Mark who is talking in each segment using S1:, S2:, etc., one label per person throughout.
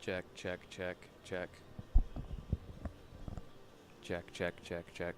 S1: Check, check, check, check. Check, check, check, check.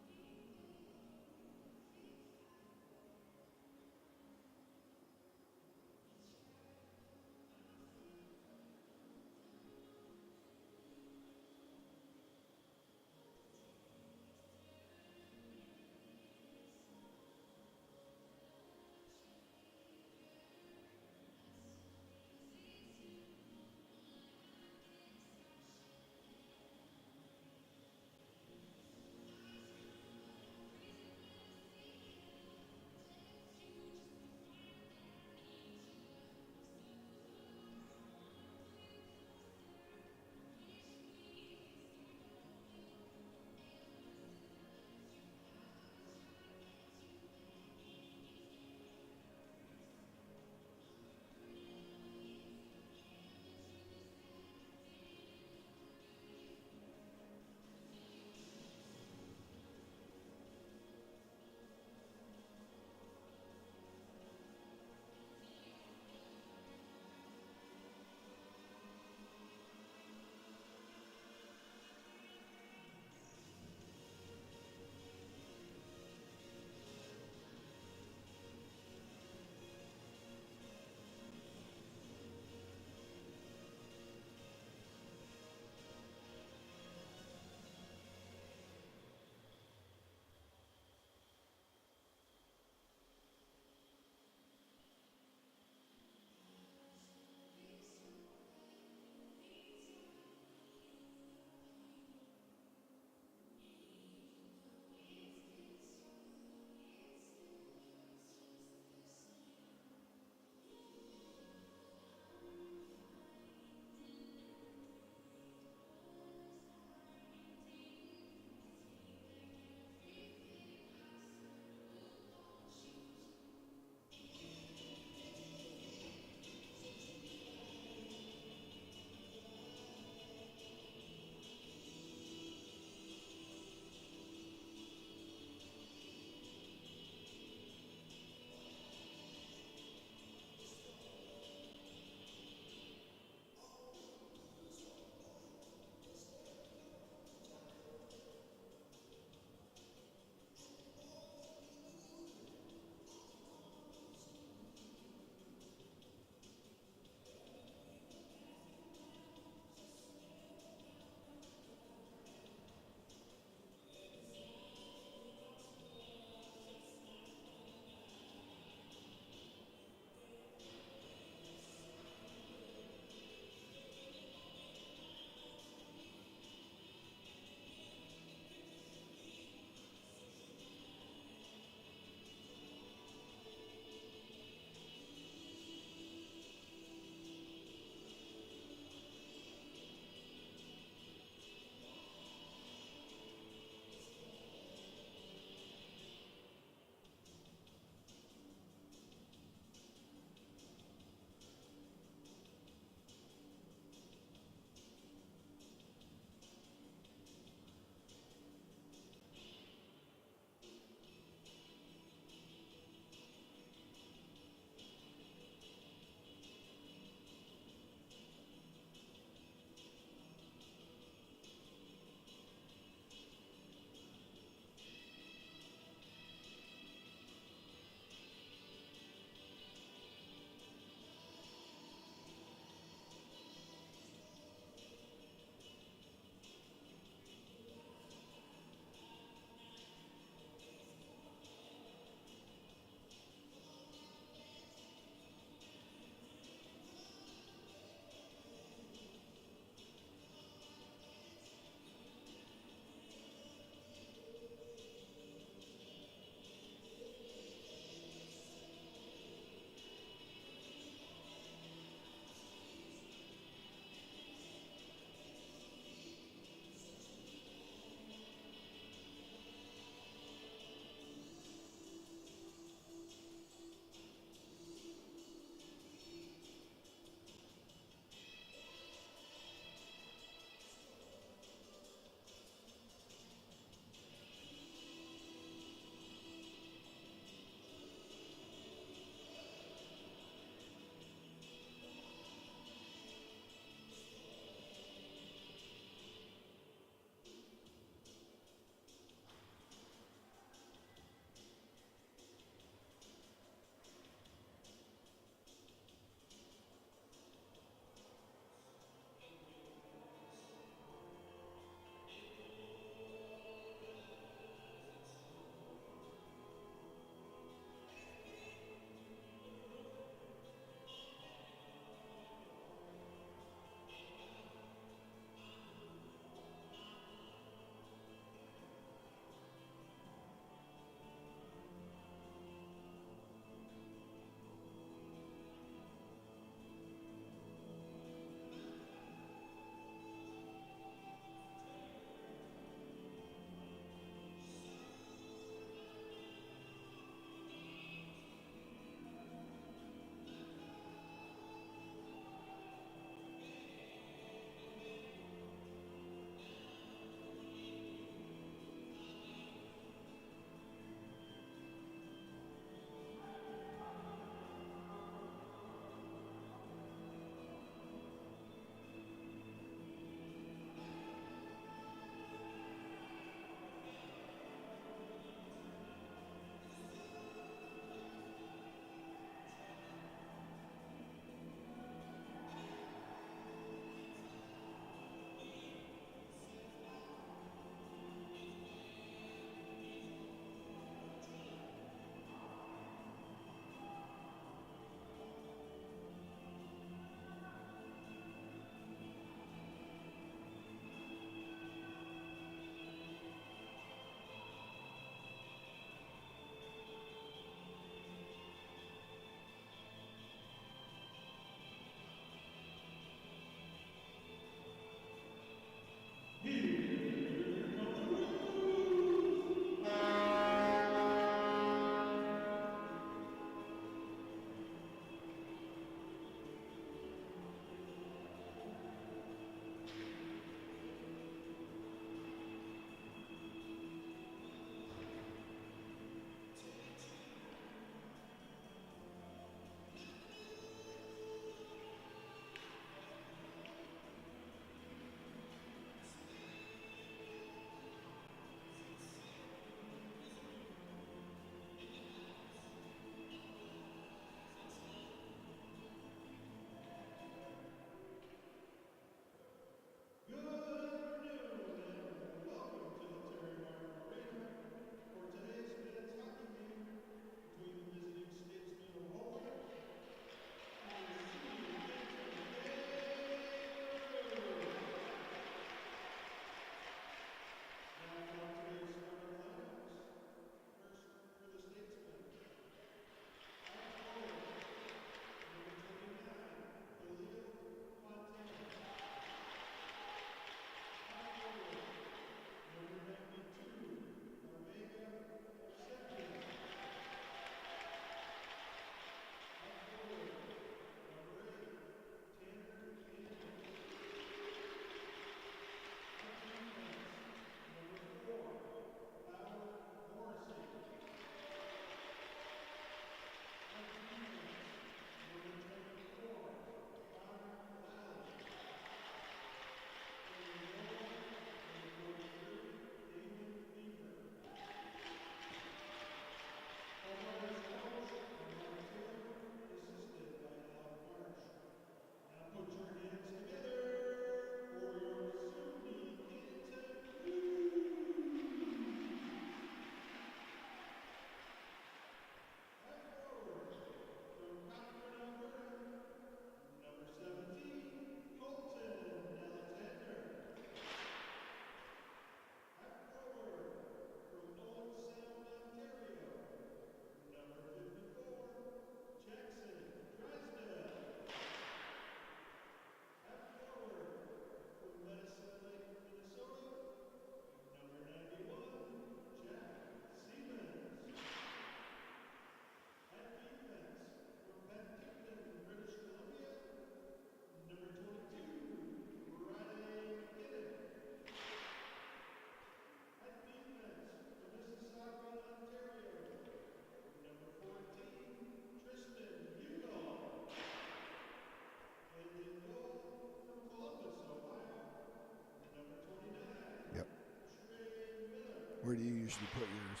S2: do you usually put yours?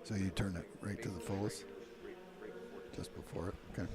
S2: So you turn it right to the fullest? Just before it? Okay.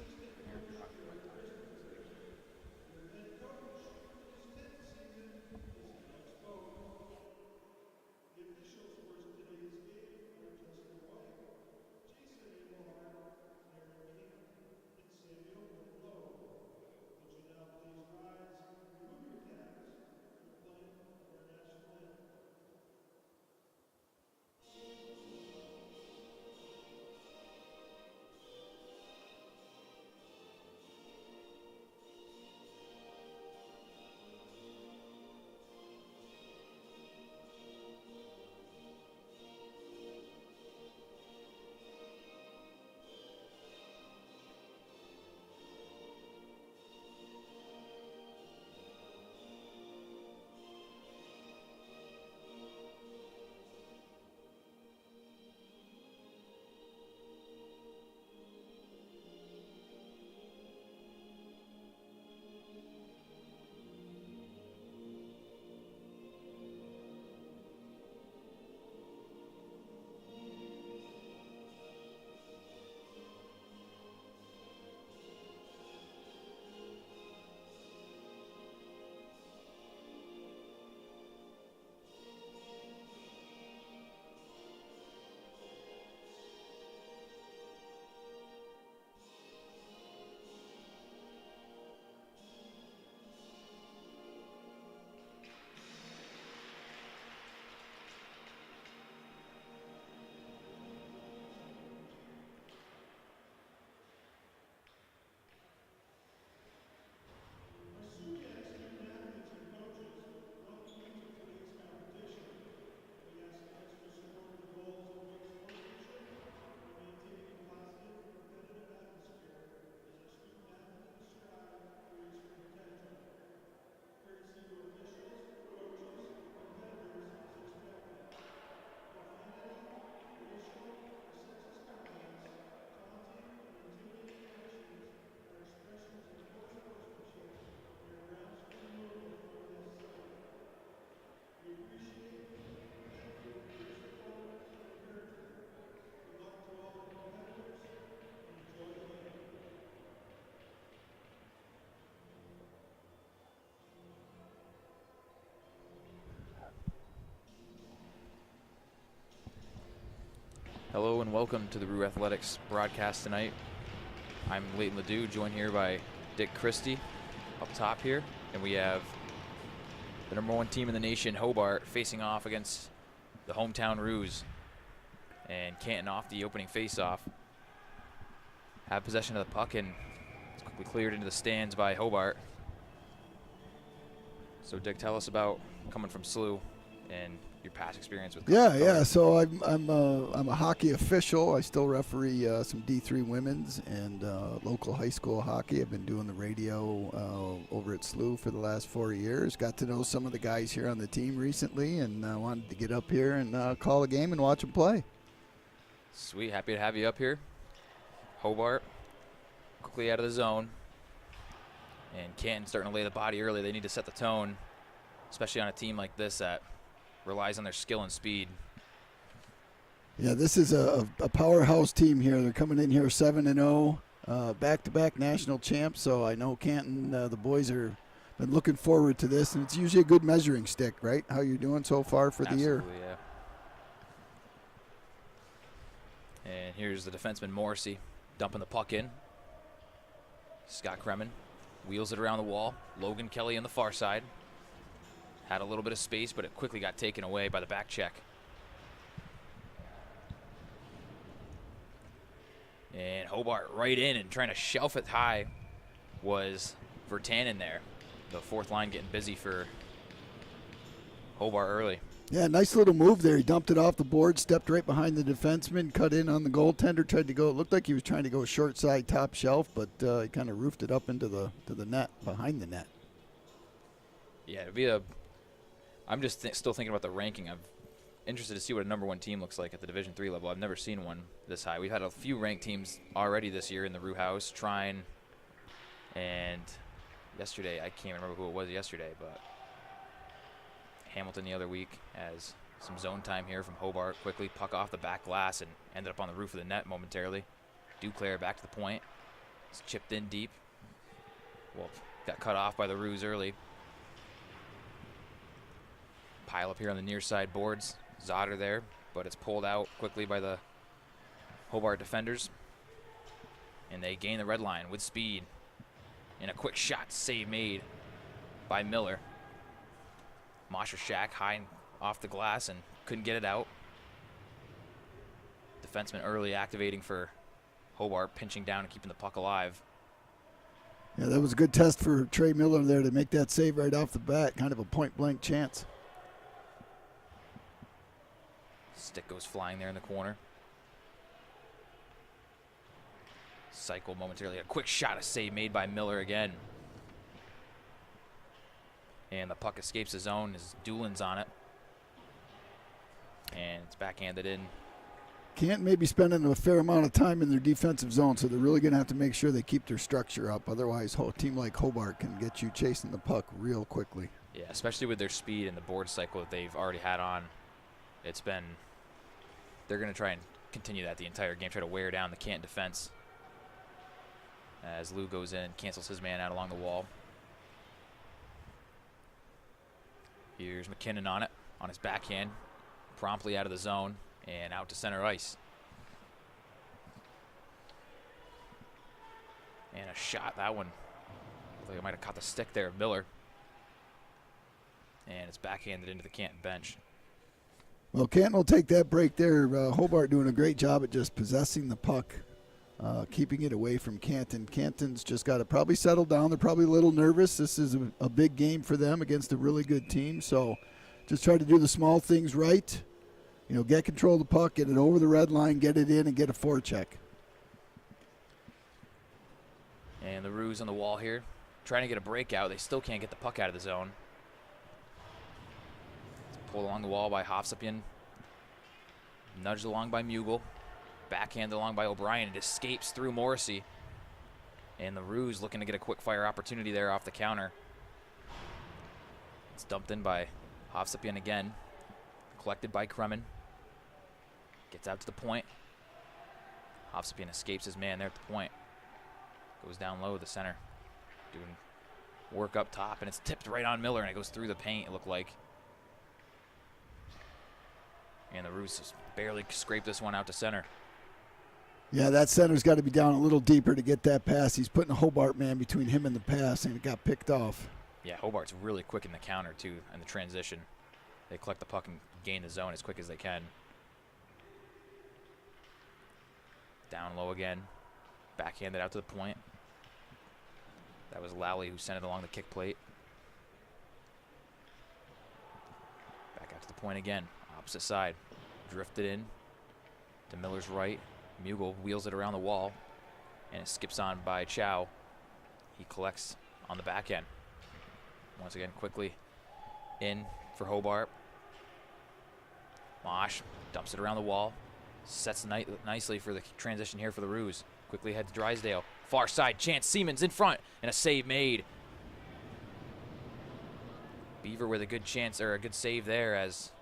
S1: Hello and welcome to the Rue Athletics broadcast tonight. I'm Leighton Ledoux, joined here by Dick Christie up top here. And we have the #1 team in the nation, Hobart, facing off against the hometown Roos. And Canton off the opening face-off. Have possession of the puck and it's quickly cleared into the stands by Hobart. So Dick, tell us about coming from SLU and your past experience with
S2: Yeah. So I'm a hockey official. I still referee some D3 women's and local high school hockey. I've been doing the radio over at SLU for the last 4 years. Got to know some of the guys here on the team recently, and wanted to get up here and call a game and watch them play.
S1: Sweet, happy to have you up here. Hobart quickly out of the zone, and Canton starting to lay the body early. They need to set the tone, especially on a team like this that relies on their skill and speed.
S2: Yeah, this is a powerhouse team here. They're coming in here 7-0, back-to-back national champs. So I know Canton, the boys are been looking forward to this, and it's usually a good measuring stick, right? How you're doing so far for the year.
S1: Absolutely, yeah. And here's the defenseman Morrissey dumping the puck in. Scott Kremen wheels it around the wall. Logan Kelly on the far side. Had a little bit of space, but it quickly got taken away by the back check. And Hobart right in and trying to shelf it high was Vertanen there. The fourth line getting busy for Hobart early.
S2: Yeah, nice little move there. He dumped it off the board, stepped right behind the defenseman, cut in on the goaltender, tried to go. It looked like he was trying to go short side, top shelf, but he kind of roofed it up into the net, behind the net.
S1: Yeah, it'd be I'm just still thinking about the ranking. I'm interested to see what a #1 team looks like at the Division III level. I've never seen one this high. We've had a few ranked teams already this year in the Rue House, Trine, and yesterday, I can't remember who it was yesterday, but Hamilton the other week, as some zone time here from Hobart. Quickly puck off the back glass and ended up on the roof of the net momentarily. Duclair back to the point. It's chipped in deep. Well, got cut off by the Roos early. Pile up here on the near side boards. Zotter there, but it's pulled out quickly by the Hobart defenders. And they gain the red line with speed. And a quick shot save made by Miller. Mosher high off the glass and couldn't get it out. Defenseman early activating for Hobart, pinching down and keeping the puck alive.
S2: Yeah, that was a good test for Trey Miller there to make that save right off the bat. Kind of a point-blank chance.
S1: Stick goes flying there in the corner. Cycle momentarily. A quick shot, a save made by Miller again. And the puck escapes the zone as Doolin's on it. And it's backhanded in.
S2: Canton may be spending a fair amount of time in their defensive zone, so they're really going to have to make sure they keep their structure up. Otherwise, a team like Hobart can get you chasing the puck real quickly.
S1: Yeah, especially with their speed and the board cycle that they've already had on. It's been, they're going to try and continue that the entire game, try to wear down the Canton defense. As Lou goes in, cancels his man out along the wall. Here's McKinnon on it, on his backhand, promptly out of the zone and out to center ice. And a shot, that one, looked like it might have caught the stick there of Miller. And it's backhanded into the Canton bench.
S2: Well, Canton will take that break there. Hobart doing a great job at just possessing the puck, keeping it away from Canton. Canton's just got to probably settle down. They're probably a little nervous. This is a big game for them against a really good team. So just try to do the small things right. You know, get control of the puck, get it over the red line, get it in, and get a forecheck.
S1: And the Roos on the wall here, trying to get a breakout. They still can't get the puck out of the zone. It's pulled along the wall by Hovsepian. Nudged along by Mugel. Backhanded along by O'Brien. It escapes through Morrissey. And the Roos looking to get a quick fire opportunity there off the counter. It's dumped in by Hovsepian again. Collected by Kremen. Gets out to the point. Hovsepian escapes his man there at the point. Goes down low to the center. Doing work up top, and it's tipped right on Miller, and it goes through the paint, it looked like. And the Roos just barely scraped this one out to center.
S2: Yeah, that center's got to be down a little deeper to get that pass. He's putting a Hobart man between him and the pass, and it got picked off.
S1: Yeah, Hobart's really quick in the counter, too, and the transition. They collect the puck and gain the zone as quick as they can. Down low again. Backhanded out to the point. That was Lally who sent it along the kick plate. Back out to the point again. Opposite side. Drifted in to Miller's right. Mugel wheels it around the wall, and it skips on by Chow. He collects on the back end. Once again, quickly in for Hobart. Mosh dumps it around the wall. Sets nicely for the transition here for the Roos. Quickly ahead to Drysdale. Far side chance. Siemens in front, and a save made. Beaver with a good chance, or a good save there, as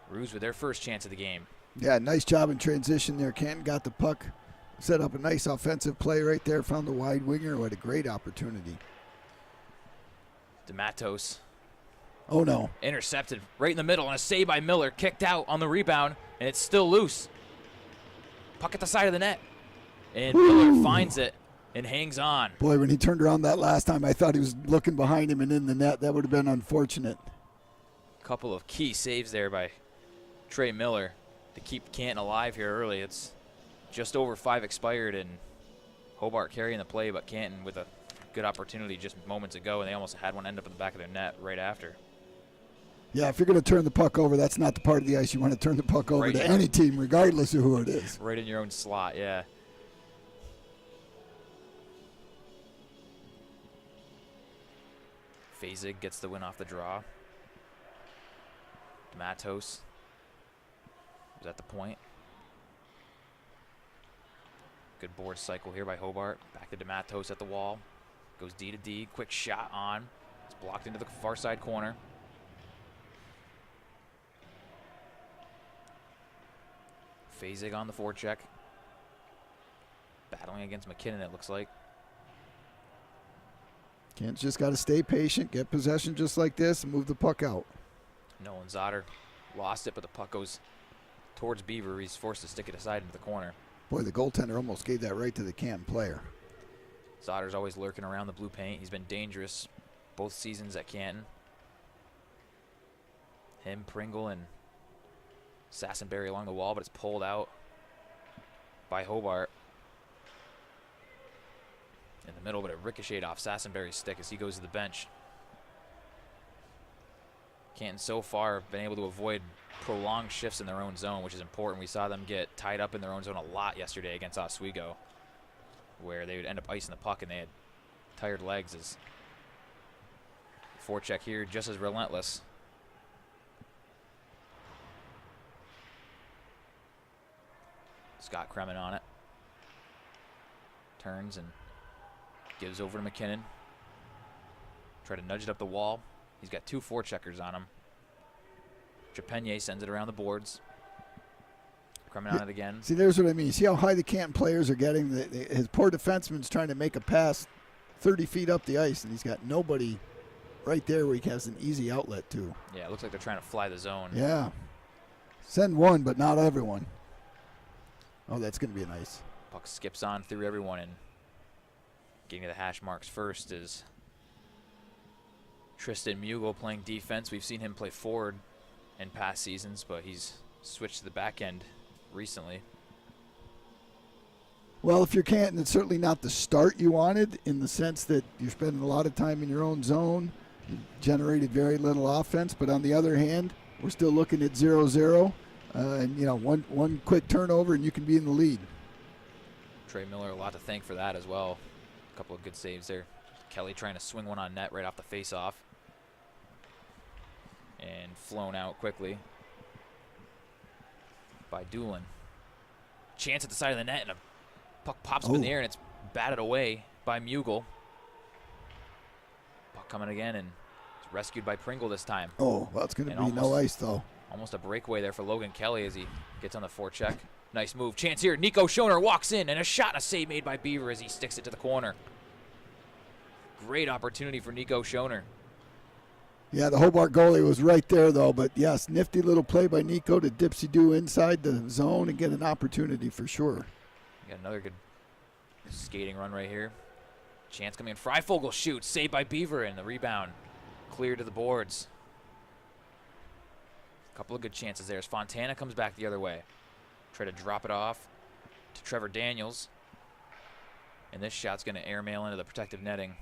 S1: Roos with their first chance of the game.
S2: Yeah, nice job in transition there. Canton got the puck, set up a nice offensive play right there, found the wide winger who had a great opportunity.
S1: DeMattos.
S2: Oh, no.
S1: Intercepted right in the middle, and a save by Miller. Kicked out on the rebound, and it's still loose. Puck at the side of the net. And Miller finds it and hangs on.
S2: Boy, when he turned around that last time, I thought he was looking behind him and in the net. That would have been unfortunate.
S1: Couple of key saves there by Trey Miller to keep Canton alive here early. It's just over 5 expired, and Hobart carrying the play, but Canton with a good opportunity just moments ago, and they almost had one end up in the back of their net right after.
S2: Yeah, if you're going to turn the puck over, that's not the part of the ice you want to turn the puck over
S1: right
S2: to any team, regardless of who it is.
S1: Right in your own slot, yeah. Fazig gets the win off the draw. Matos is at the point. Good board cycle here by Hobart. Back to DeMattos at the wall. Goes D to D. Quick shot on. It's blocked into the far side corner. Phasig on the forecheck. Battling against McKinnon, it looks like.
S2: Kent's just got to stay patient, get possession just like this, and move the puck out.
S1: Nolan Zotter lost it, but the puck goes towards Beaver. He's forced to stick it aside into the corner.
S2: Boy, the goaltender almost gave that right to the Canton player.
S1: Zotter's always lurking around the blue paint. He's been dangerous both seasons at Canton. Him, Pringle, and Sassenberry along the wall, but it's pulled out by Hobart. In the middle, but it ricocheted off Sassenberry's stick as he goes to the bench. Canton so far have been able to avoid prolonged shifts in their own zone, which is important. We saw them get tied up in their own zone a lot yesterday against Oswego, where they would end up icing the puck and they had tired legs. As forecheck here, just as relentless. Scott Kremen on it. Turns and gives over to McKinnon. Try to nudge it up the wall. He's got 2 forecheckers on him. Trepanier sends it around the boards. Kremen on it again.
S2: See, there's what I mean. See how high the Canton players are getting? His poor defenseman's trying to make a pass 30 feet up the ice, and he's got nobody right there where he has an easy outlet to.
S1: Yeah, it looks like they're trying to fly the zone.
S2: Yeah. Send one, but not everyone. Oh, that's going to be nice.
S1: Puck skips on through everyone, and getting to the hash marks first is Tristan Mugel playing defense. We've seen him play forward in past seasons, but he's switched to the back end recently.
S2: Well, if you're Canton, it's certainly not the start you wanted, in the sense that you're spending a lot of time in your own zone. You generated very little offense, but on the other hand, we're still looking at 0-0. And, you know, one quick turnover and you can be in the lead.
S1: Trey Miller, a lot to thank for that as well. A couple of good saves there. Kelly trying to swing one on net right off the face-off. And flown out quickly by Doolin. Chance at the side of the net, and a puck pops up in the air, and it's batted away by Mugel. Puck coming again, and it's rescued by Pringle this time.
S2: Oh, well, it's going to be no ice, though.
S1: Almost a breakaway there for Logan Kelly as he gets on the forecheck. Nice move. Chance here. Nico Schoner walks in, and a shot and a save made by Beaver as he sticks it to the corner. Great opportunity for Nico Schoner.
S2: Yeah, the Hobart goalie was right there, though. But, yes, nifty little play by Nico to dipsy-do inside the zone and get an opportunity for sure.
S1: Got another good skating run right here. Chance coming in. Freifogel shoots. Saved by Beaver, and the rebound cleared to the boards. A couple of good chances there as Fontana comes back the other way. Try to drop it off to Trevor Daniels. And this shot's going to airmail into the protective netting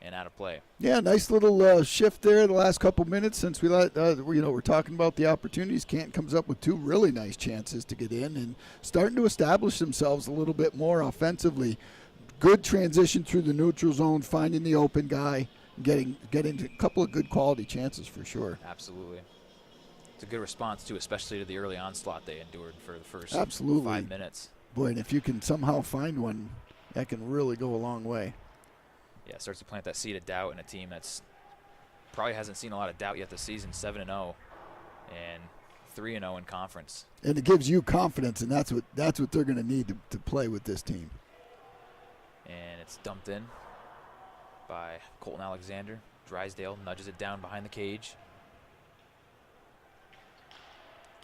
S1: and out of play.
S2: Yeah, nice little shift there the last couple minutes since we're talking about the opportunities. Canton comes up with 2 really nice chances to get in and starting to establish themselves a little bit more offensively. Good transition through the neutral zone, finding the open guy, getting a couple of good quality chances for sure.
S1: Absolutely. It's a good response, too, especially to the early onslaught they endured for the first 5 minutes.
S2: Boy, and if you can somehow find one, that can really go a long way.
S1: Yeah, it starts to plant that seed of doubt in a team that's probably hasn't seen a lot of doubt yet this season, 7-0 and 3-0 in conference.
S2: And it gives you confidence, and that's what they're going to need to play with this team.
S1: And it's dumped in by Colton Alexander. Drysdale nudges it down behind the cage.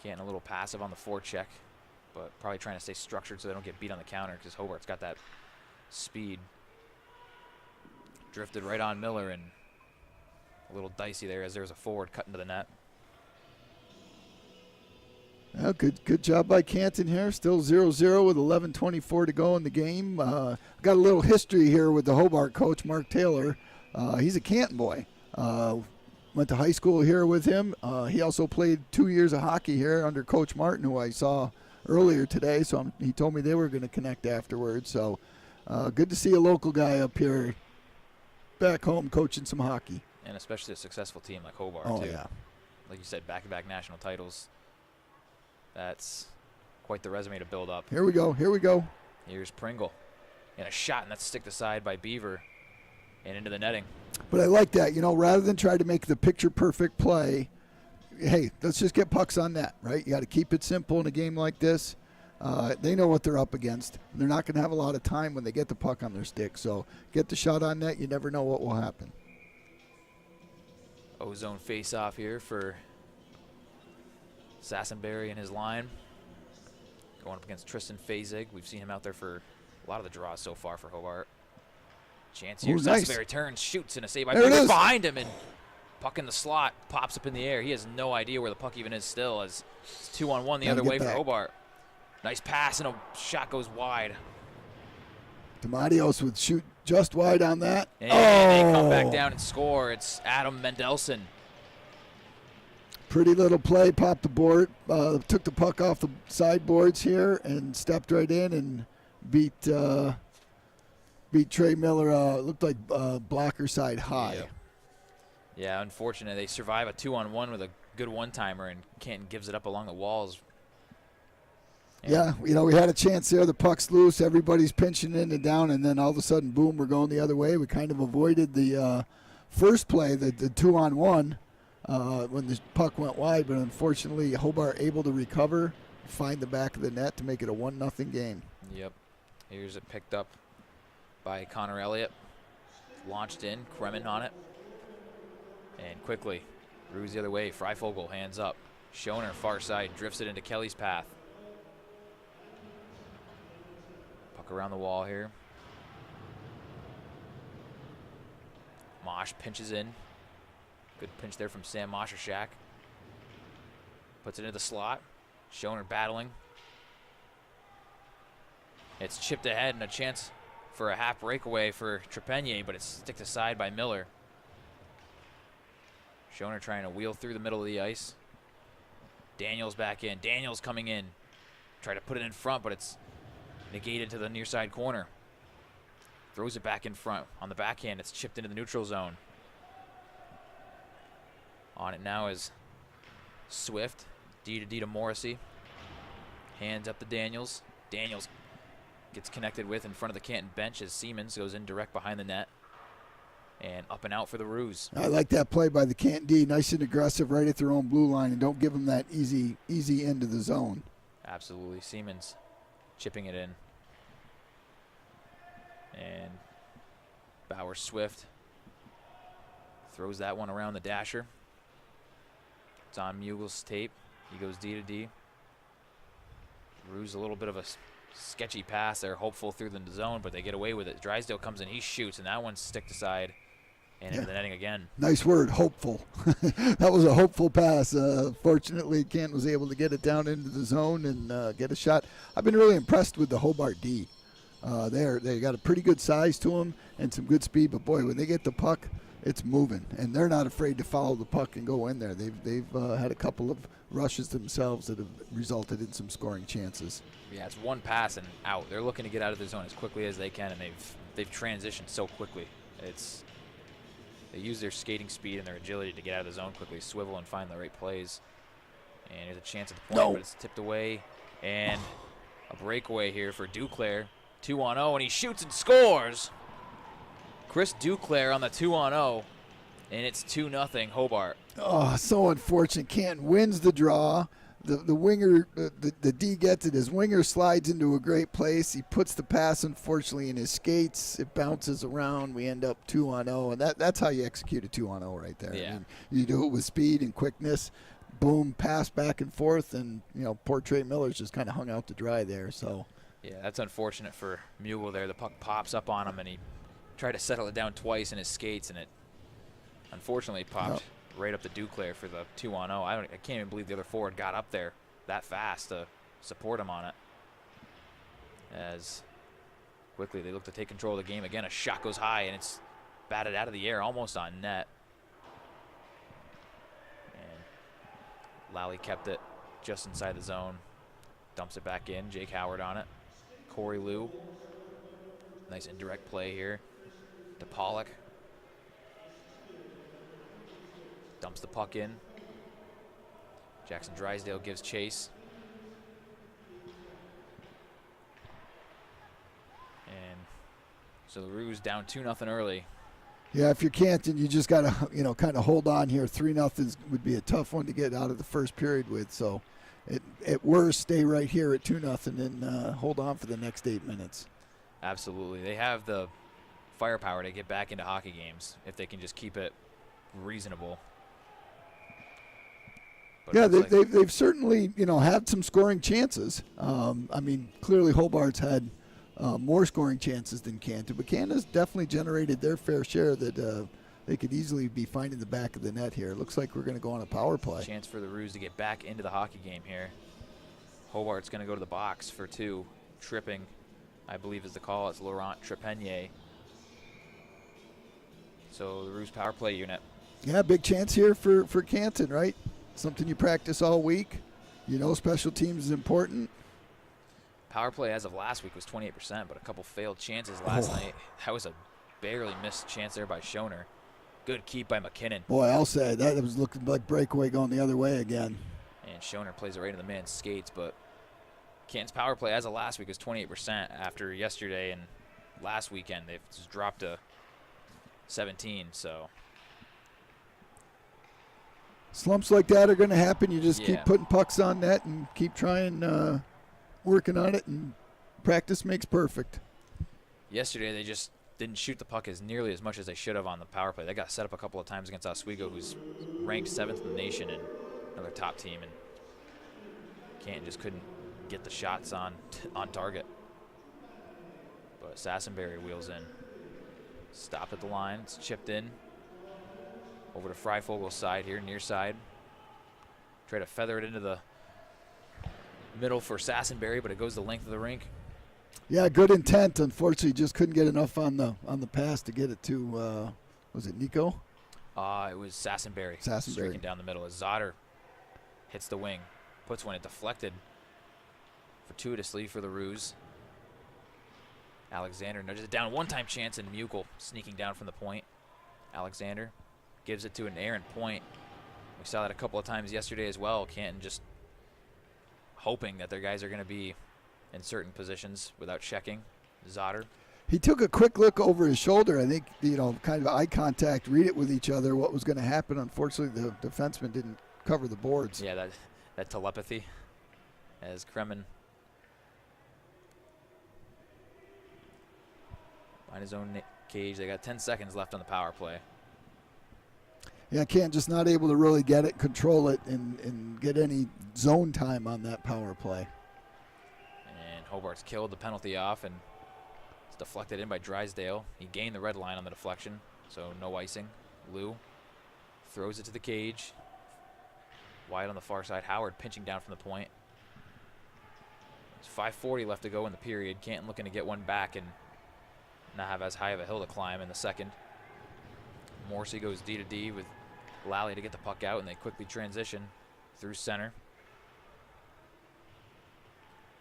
S1: Canton a little passive on the forecheck, but probably trying to stay structured so they don't get beat on the counter because Hobart's got that speed. Drifted right on Miller, and a little dicey there as there's a forward cut into the net.
S2: Well, good job by Canton here. Still 0-0 with 11:24 to go in the game. Got a little history here with the Hobart coach, Mark Taylor. He's a Canton boy. Went to high school here with him. He also played 2 years of hockey here under Coach Martin, who I saw earlier today. So he told me they were going to connect afterwards. So good to see a local guy up here back home coaching some hockey.
S1: And especially a successful team like Hobart,
S2: too.
S1: Oh,
S2: yeah.
S1: Like you said, back-to-back national titles. That's quite the resume to build up.
S2: Here we go.
S1: Here's Pringle. And a shot, and that's sticked aside by Beaver and into the netting.
S2: But I like that, rather than try to make the picture-perfect play, hey, let's just get pucks on net, right? You got to keep it simple in a game like this. They know what they're up against. They're not going to have a lot of time when they get the puck on their stick. So get the shot on net. You never know what will happen.
S1: O-zone face-off here for Sassenberry and his line. Going up against Tristan Fazig. We've seen him out there for a lot of the draws so far for Hobart. Chance here. Sassenberry turns, shoots, and a save by Fazig behind him, and puck in the slot, pops up in the air. He has no idea where the puck even is still, as it's 2-on-1 the other way for Hobart. Nice pass, and a shot goes wide.
S2: DeMatteos would shoot just wide on that.
S1: And they come back down and score. It's Adam Mendelson.
S2: Pretty little play, popped the board, took the puck off the sideboards here and stepped right in and beat Trey Miller. Looked like blocker side high.
S1: Yeah, unfortunate. They survive a 2-on-1 with a good one-timer, and Canton gives it up along the walls.
S2: Yeah, we had a chance there. The puck's loose. Everybody's pinching in and down, and then all of a sudden, boom, we're going the other way. We kind of avoided the first play, the 2-on-1, when the puck went wide, but unfortunately, Hobart able to recover, find the back of the net to make it a 1-0 game.
S1: Yep. Here's it picked up by Connor Elliott. Launched in, Kremen on it. And quickly, Ruse the other way. Freifogel, hands up. Schoner, far side, drifts it into Kelly's path. Puck around the wall here. Mosh pinches in. Good pinch there from Sam Moshashak. Puts it into the slot. Schoner battling. It's chipped ahead and a chance for a half breakaway for Trepanier, but it's sticked aside by Miller. Schoner trying to wheel through the middle of the ice. Daniels back in. Daniels coming in. Try to put it in front, but it's negated to the near side corner. Throws it back in front. On the backhand, it's chipped into the neutral zone. On it now is Swift. D to Morrissey. Hands up to Daniels. Daniels gets connected with in front of the Canton bench as Siemens goes in direct behind the net. And up and out for the Ruse.
S2: I like that play by the Canton D. Nice and aggressive right at their own blue line, and don't give them that easy end of the zone.
S1: Absolutely. Siemens chipping it in. And Bauer Swift throws that one around the dasher. It's on Mugel's tape. He goes D to D. Ruse a little bit of a sketchy pass. They're hopeful through the zone, but they get away with it. Drysdale comes in. He shoots, and that one's sticked aside and into the netting again.
S2: Nice word, hopeful. That was a hopeful pass. Fortunately, Canton was able to get it down into the zone and get a shot. I've been really impressed with the Hobart D. They got a pretty good size to them and some good speed, but boy, when they get the puck, it's moving, and they're not afraid to follow the puck and go in there. They've had a couple of rushes themselves that have resulted in some scoring chances.
S1: Yeah, it's one pass and out. They're looking to get out of their zone as quickly as they can, and they've transitioned so quickly. They use their skating speed and their agility to get out of the zone quickly, swivel and find the right plays. And there's a chance at the point, but it's tipped away. And a breakaway here for Duclair. 2-on-0, and he shoots and scores. Chris Duclair on the 2-on-0, and it's 2-0 Hobart.
S2: Oh, so unfortunate. Canton wins the draw. The winger, the D gets it. His winger slides into a great place. He puts the pass, unfortunately, in his skates. It bounces around. We end up 2-on-0, and that's how you execute a 2-on-0 right there.
S1: Yeah.
S2: I mean, you do it with speed and quickness. Boom, pass back and forth, and poor Trey Miller's just kind of hung out to dry there. So.
S1: Yeah, that's unfortunate for Mugel there. The puck pops up on him, and he tried to settle it down twice in his skates, and it unfortunately popped right up to Duclair for the 2-on-0. I can't even believe the other forward got up there that fast to support him on it. As quickly they look to take control of the game. Again, a shot goes high, and it's batted out of the air almost on net. And Lally kept it just inside the zone. Dumps it back in. Jake Howard on it. Corey Liu. Nice indirect play here to Pollock. Dumps the puck in. Jackson Drysdale gives chase. And so the Ruse down 2-0 early.
S2: Yeah, if you're Canton, you just got to, kind of hold on here. 3-0 would be a tough one to get out of the first period with. So at worst, stay right here at 2-0 and hold on for the next 8 minutes.
S1: Absolutely. They have the firepower to get back into hockey games if they can just keep it reasonable. But
S2: yeah, they've certainly, had some scoring chances. I mean, clearly Hobart's had more scoring chances than Canton, but Canton's definitely generated their fair share that they could easily be finding the back of the net here. It looks like we're going to go on a power play.
S1: Chance for the Roos to get back into the hockey game here. Hobart's going to go to the box for 2. Tripping, I believe is the call. It's Laurent Trepanier. So the Roos power play unit.
S2: Yeah, big chance here for Canton, right? Something you practice all week. Special teams is important.
S1: Power play as of last week was 28%, but a couple failed chances last night. That was a barely missed chance there by Schoner. Good keep by McKinnon.
S2: Boy, I'll say that was looking like breakaway going the other way again.
S1: And Schoner plays it right in the man's skates, but Canton's power play as of last week was 28% after yesterday and last weekend. They've just dropped to 17, so.
S2: Slumps like that are going to happen. You just keep putting pucks on net and keep trying, working on it, and practice makes perfect.
S1: Yesterday, they just didn't shoot the puck as nearly as much as they should have on the power play. They got set up a couple of times against Oswego, who's ranked 7th in the nation and another top team, and Canton just couldn't get the shots on target. But Sassenberry wheels in. Stopped at the line. It's chipped in. Over to Freifogel's side here, near side. Try to feather it into the middle for Sassenberry, but it goes the length of the rink.
S2: Yeah, good intent. Unfortunately, just couldn't get enough on the pass to get it to, was it Nico?
S1: It was Sassenberry. Streaking down the middle as Zotter hits the wing. Puts one, it deflected fortuitously for the Roos. Alexander nudges it down. One-time chance, and Mukel sneaking down from the point. Alexander gives it to an errant point. We saw that a couple of times yesterday as well. Canton just hoping that their guys are going to be in certain positions without checking. Zotter.
S2: He took a quick look over his shoulder. I think, kind of eye contact, read it with each other, what was going to happen. Unfortunately, the defenseman didn't cover the boards.
S1: Yeah, that telepathy as Kremen behind his own cage. They got 10 seconds left on the power play.
S2: Yeah, Canton just not able to really get it, control it, and get any zone time on that power play.
S1: And Hobart's killed the penalty off, and it's deflected in by Drysdale. He gained the red line on the deflection, so no icing. Lou throws it to the cage. Wide on the far side. Howard pinching down from the point. There's 5:40 left to go in the period. Canton looking to get one back and not have as high of a hill to climb in the second. Morrissey goes D to D with Lally to get the puck out, and they quickly transition through center.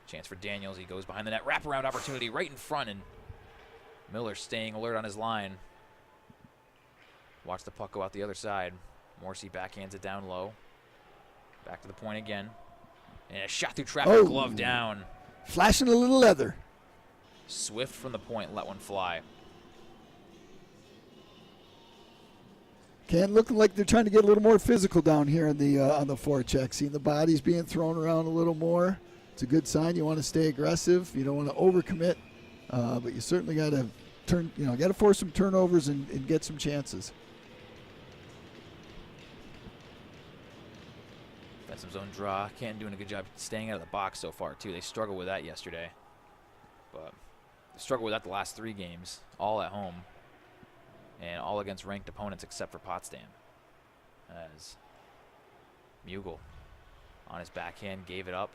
S1: Chance for Daniels. He goes behind the net. Wraparound opportunity right in front, and Miller staying alert on his line. Watch the puck go out the other side. Morrissey backhands it down low. Back to the point again. And a shot through traffic, glove down.
S2: Flashing a little leather.
S1: Swift from the point, let one fly.
S2: Canton looking like they're trying to get a little more physical down here on the forecheck. Seeing the bodies being thrown around a little more. It's a good sign. You want to stay aggressive. You don't want to overcommit, but you certainly got to got to force some turnovers and get some chances.
S1: Defensive zone draw. Canton doing a good job staying out of the box so far too. They struggled with that yesterday, but they struggled with that the last 3 games, all at home. And all against ranked opponents except for Potsdam. As Mughal on his backhand gave it up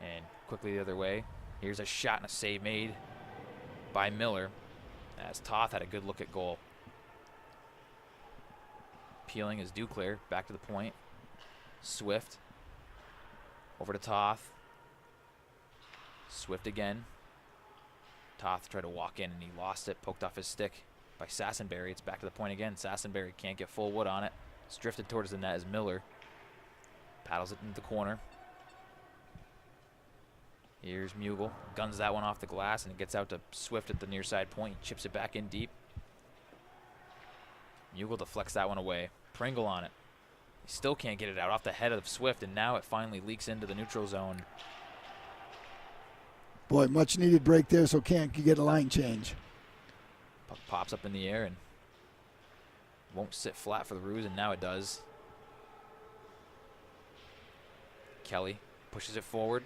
S1: and quickly the other way. Here's a shot and a save made by Miller as Toth had a good look at goal. Peeling is Duclair back to the point. Swift over to Toth. Swift again. Toth tried to walk in and he lost it, poked off his stick by Sassenberry. It's back to the point again. Sassenberry can't get full wood on it. It's drifted towards the net as Miller paddles it into the corner. Here's Mughal. Guns that one off the glass and it gets out to Swift at the near side point. He chips it back in deep. Mughal deflects that one away. Pringle on it. He still can't get it out off the head of Swift, and now it finally leaks into the neutral zone.
S2: Boy, much needed break there, so Canton can get a line change.
S1: Puck pops up in the air and won't sit flat for the Roos, and now it does. Kelly pushes it forward.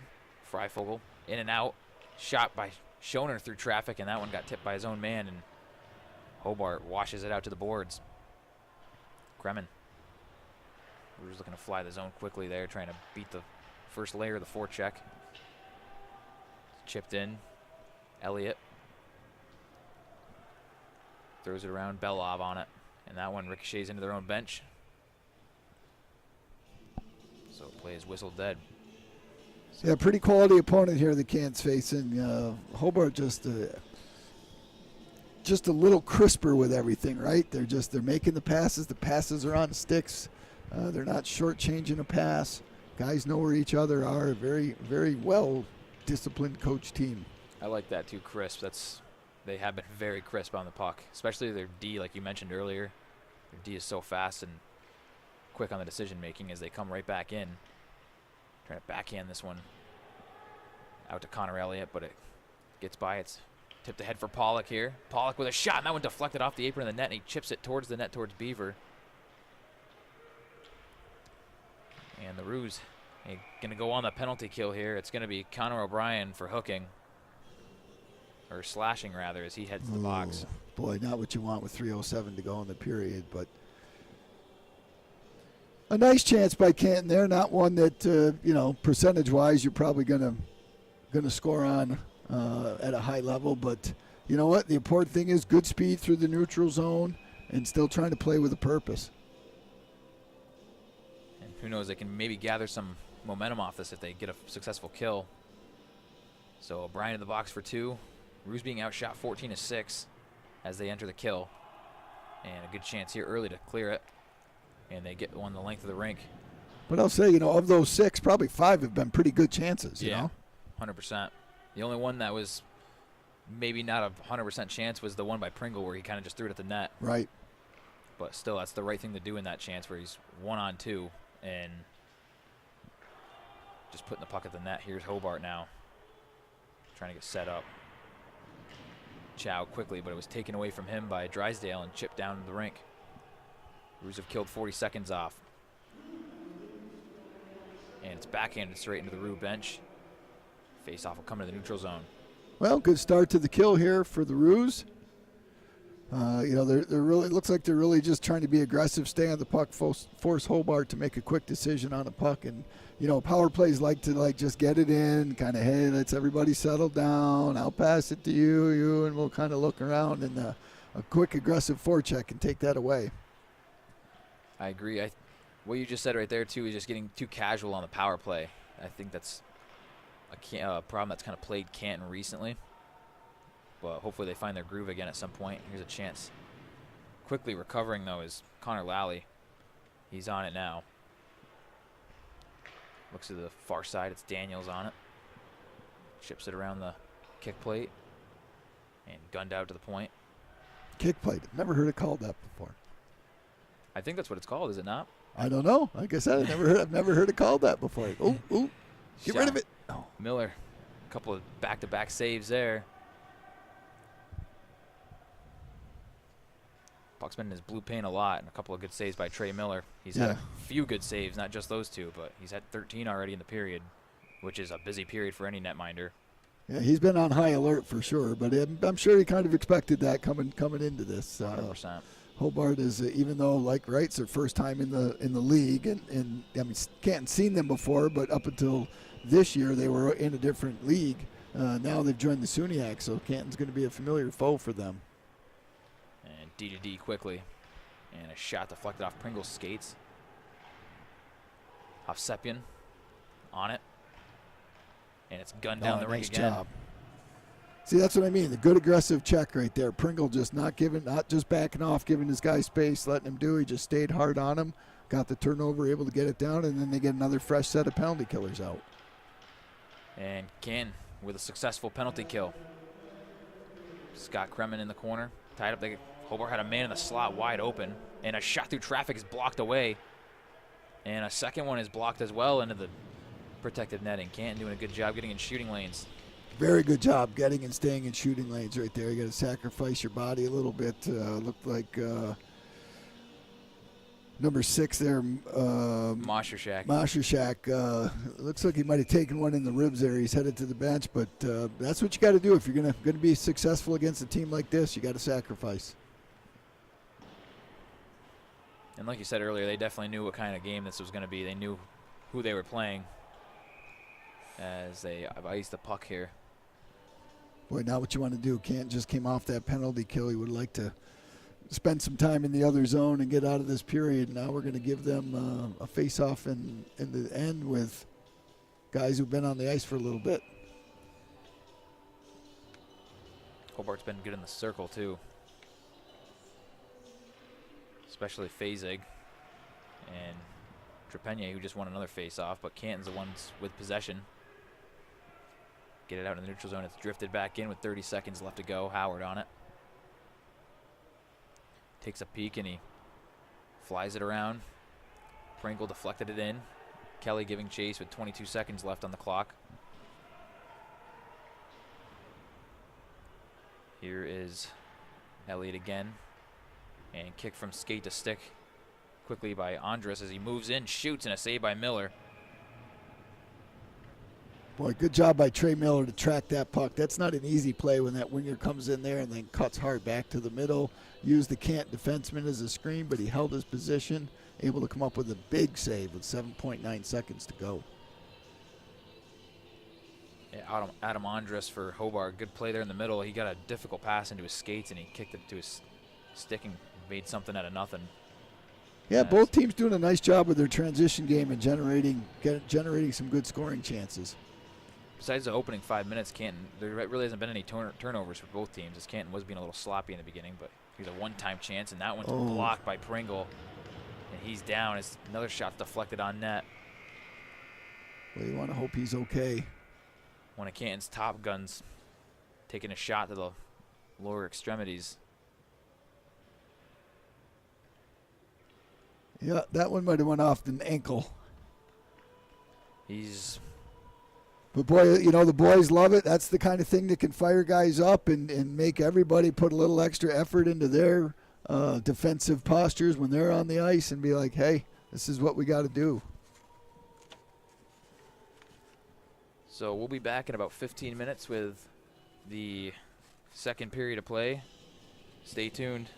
S1: Freifogel in and out. Shot by Schoner through traffic, and that one got tipped by his own man, and Hobart washes it out to the boards. Kremen. Roos looking to fly the zone quickly there, trying to beat the first layer of the forecheck. Chipped in. Elliott throws it around. Belov on it, and that one ricochets into their own bench. So play is whistled dead.
S2: Yeah, pretty quality opponent here the Cant's facing. Hobart just a little crisper with everything, right? They're making the passes. The passes are on sticks. They're not shortchanging a pass. Guys know where each other are. Very, very well disciplined coach team.
S1: I like that too, crisp. They have been very crisp on the puck, especially their D, like you mentioned earlier. Their D is so fast and quick on the decision making as they come right back in. Trying to backhand this one out to Connor Elliott, but it gets by. It's tipped ahead for Pollock here. Pollock with a shot, and that one deflected off the apron of the net, and he chips it towards the net, towards Beaver. And the Roos going to go on the penalty kill here. It's going to be Connor O'Brien for hooking, or slashing rather, as he heads to the box.
S2: Boy, not what you want with 3:07 to go in the period, but a nice chance by Canton there. Not one that percentage-wise you're probably gonna score on at a high level, but you know what? The important thing is good speed through the neutral zone and still trying to play with a purpose.
S1: And who knows? They can maybe gather some momentum off this if they get a successful kill. So O'Brien in the box for 2. Roos being outshot 14-6 as they enter the kill, and a good chance here early to clear it. And they get one the length of the rink.
S2: But I'll say, of those 6, probably 5 have been pretty good chances, you know?
S1: 100%. The only one that was maybe not a 100% chance was the one by Pringle where he kind of just threw it at the net.
S2: Right.
S1: But still, that's the right thing to do in that chance where he's 1-on-2 and just putting the puck at the net. Here's Hobart now trying to get set up. Chow quickly, but it was taken away from him by Drysdale and chipped down to the rink. Roos have killed 40 seconds off. And it's backhanded straight into the Roo bench. Face-off will come to the neutral zone.
S2: Well, good start to the kill here for the Roos. They're really, it looks like they're really just trying to be aggressive, stay on the puck, force Hobart to make a quick decision on the puck. And, power plays like to just get it in, kind of, hey, let's everybody settle down. I'll pass it to you, and we'll kind of look around. And a quick, aggressive forecheck can take that away.
S1: I agree. What you just said right there, too, is just getting too casual on the power play. I think that's a problem that's kind of plagued Canton recently. But hopefully they find their groove again at some point. Here's a chance. Quickly recovering, though, is Connor Lally. He's on it now. Looks to the far side. It's Daniels on it. Chips it around the kick plate. And gunned out to the point.
S2: Kick plate. Never heard it called that before.
S1: I think that's what it's called, is it not?
S2: I don't know. Like I said, I've never heard it called that before. Ooh. Get rid of it. Oh.
S1: Miller. A couple of back-to-back saves there. Puck's been in his blue paint a lot, and a couple of good saves by Trey Miller. He's had a few good saves, not just those 2, but he's had 13 already in the period, which is a busy period for any netminder.
S2: Yeah, he's been on high alert for sure, but I'm sure he kind of expected that coming into this.
S1: 100%.
S2: Hobart is, even though, it's their first time in the league, and I mean, Canton seen them before, but up until this year they were in a different league. Now they've joined the SUNY, so Canton's going to be a familiar foe for them.
S1: And D-to-D quickly. And a shot deflected off Pringle's skates. Hovsepian on it. And it's gunned down the ring again. Job.
S2: See, that's what I mean. The good aggressive check right there. Pringle just not just backing off, giving his guy space, letting him do. He just stayed hard on him, got the turnover, able to get it down, and then they get another fresh set of penalty killers out.
S1: And Canton with a successful penalty kill. Scott Kremen in the corner, tied up. Hobart had a man in the slot wide open, and a shot through traffic is blocked away. And a second one is blocked as well into the protected netting. Canton doing a good job getting in shooting lanes.
S2: Very good job getting and staying in shooting lanes right there. You got to sacrifice your body a little bit. Looked like number 6 there, Moshershak. Looks like he might have taken one in the ribs there. He's headed to the bench, but that's what you got to do if you're going to be successful against a team like this. You got to sacrifice.
S1: And like you said earlier, they definitely knew what kind of game this was going to be. They knew who they were playing as they iced the puck here.
S2: Boy, not what you want to do. Canton just came off that penalty kill. He would like to spend some time in the other zone and get out of this period. Now we're going to give them a face-off in the end with guys who've been on the ice for a little bit.
S1: Hobart's been good in the circle, too. Especially Fazig and Trepanier, who just won another face-off, but Canton's the ones with possession. Get it out in the neutral zone. It's drifted back in with 30 seconds left to go. Howard on it. Takes a peek and he flies it around. Pringle deflected it in. Kelly giving chase with 22 seconds left on the clock. Here is Elliott again. And kick from skate to stick quickly by Andres as he moves in, shoots, and a save by Miller.
S2: Boy, good job by Trey Miller to track that puck. That's not an easy play when that winger comes in there and then cuts hard back to the middle. Used the Canton defenseman as a screen, but he held his position, able to come up with a big save with 7.9 seconds to go.
S1: Yeah, Adam Andres for Hobart. Good play there in the middle. He got a difficult pass into his skates, and he kicked it to his stick and made something out of nothing.
S2: Yeah, both teams doing a nice job with their transition game and generating some good scoring chances.
S1: Besides the opening 5 minutes, Canton, there really hasn't been any turnovers for both teams, as Canton was being a little sloppy in the beginning, but here's a one-time chance, and that one's blocked by Pringle, and he's down as another shot deflected on net.
S2: Well, you want to hope he's okay.
S1: One of Canton's top guns taking a shot to the lower extremities.
S2: Yeah, that one might have went off the ankle. But boy, you know, the boys love it. That's the kind of thing that can fire guys up and make everybody put a little extra effort into their defensive postures when they're on the ice and be like, hey, this is what we got to do.
S1: So we'll be back in about 15 minutes with the second period of play. Stay tuned.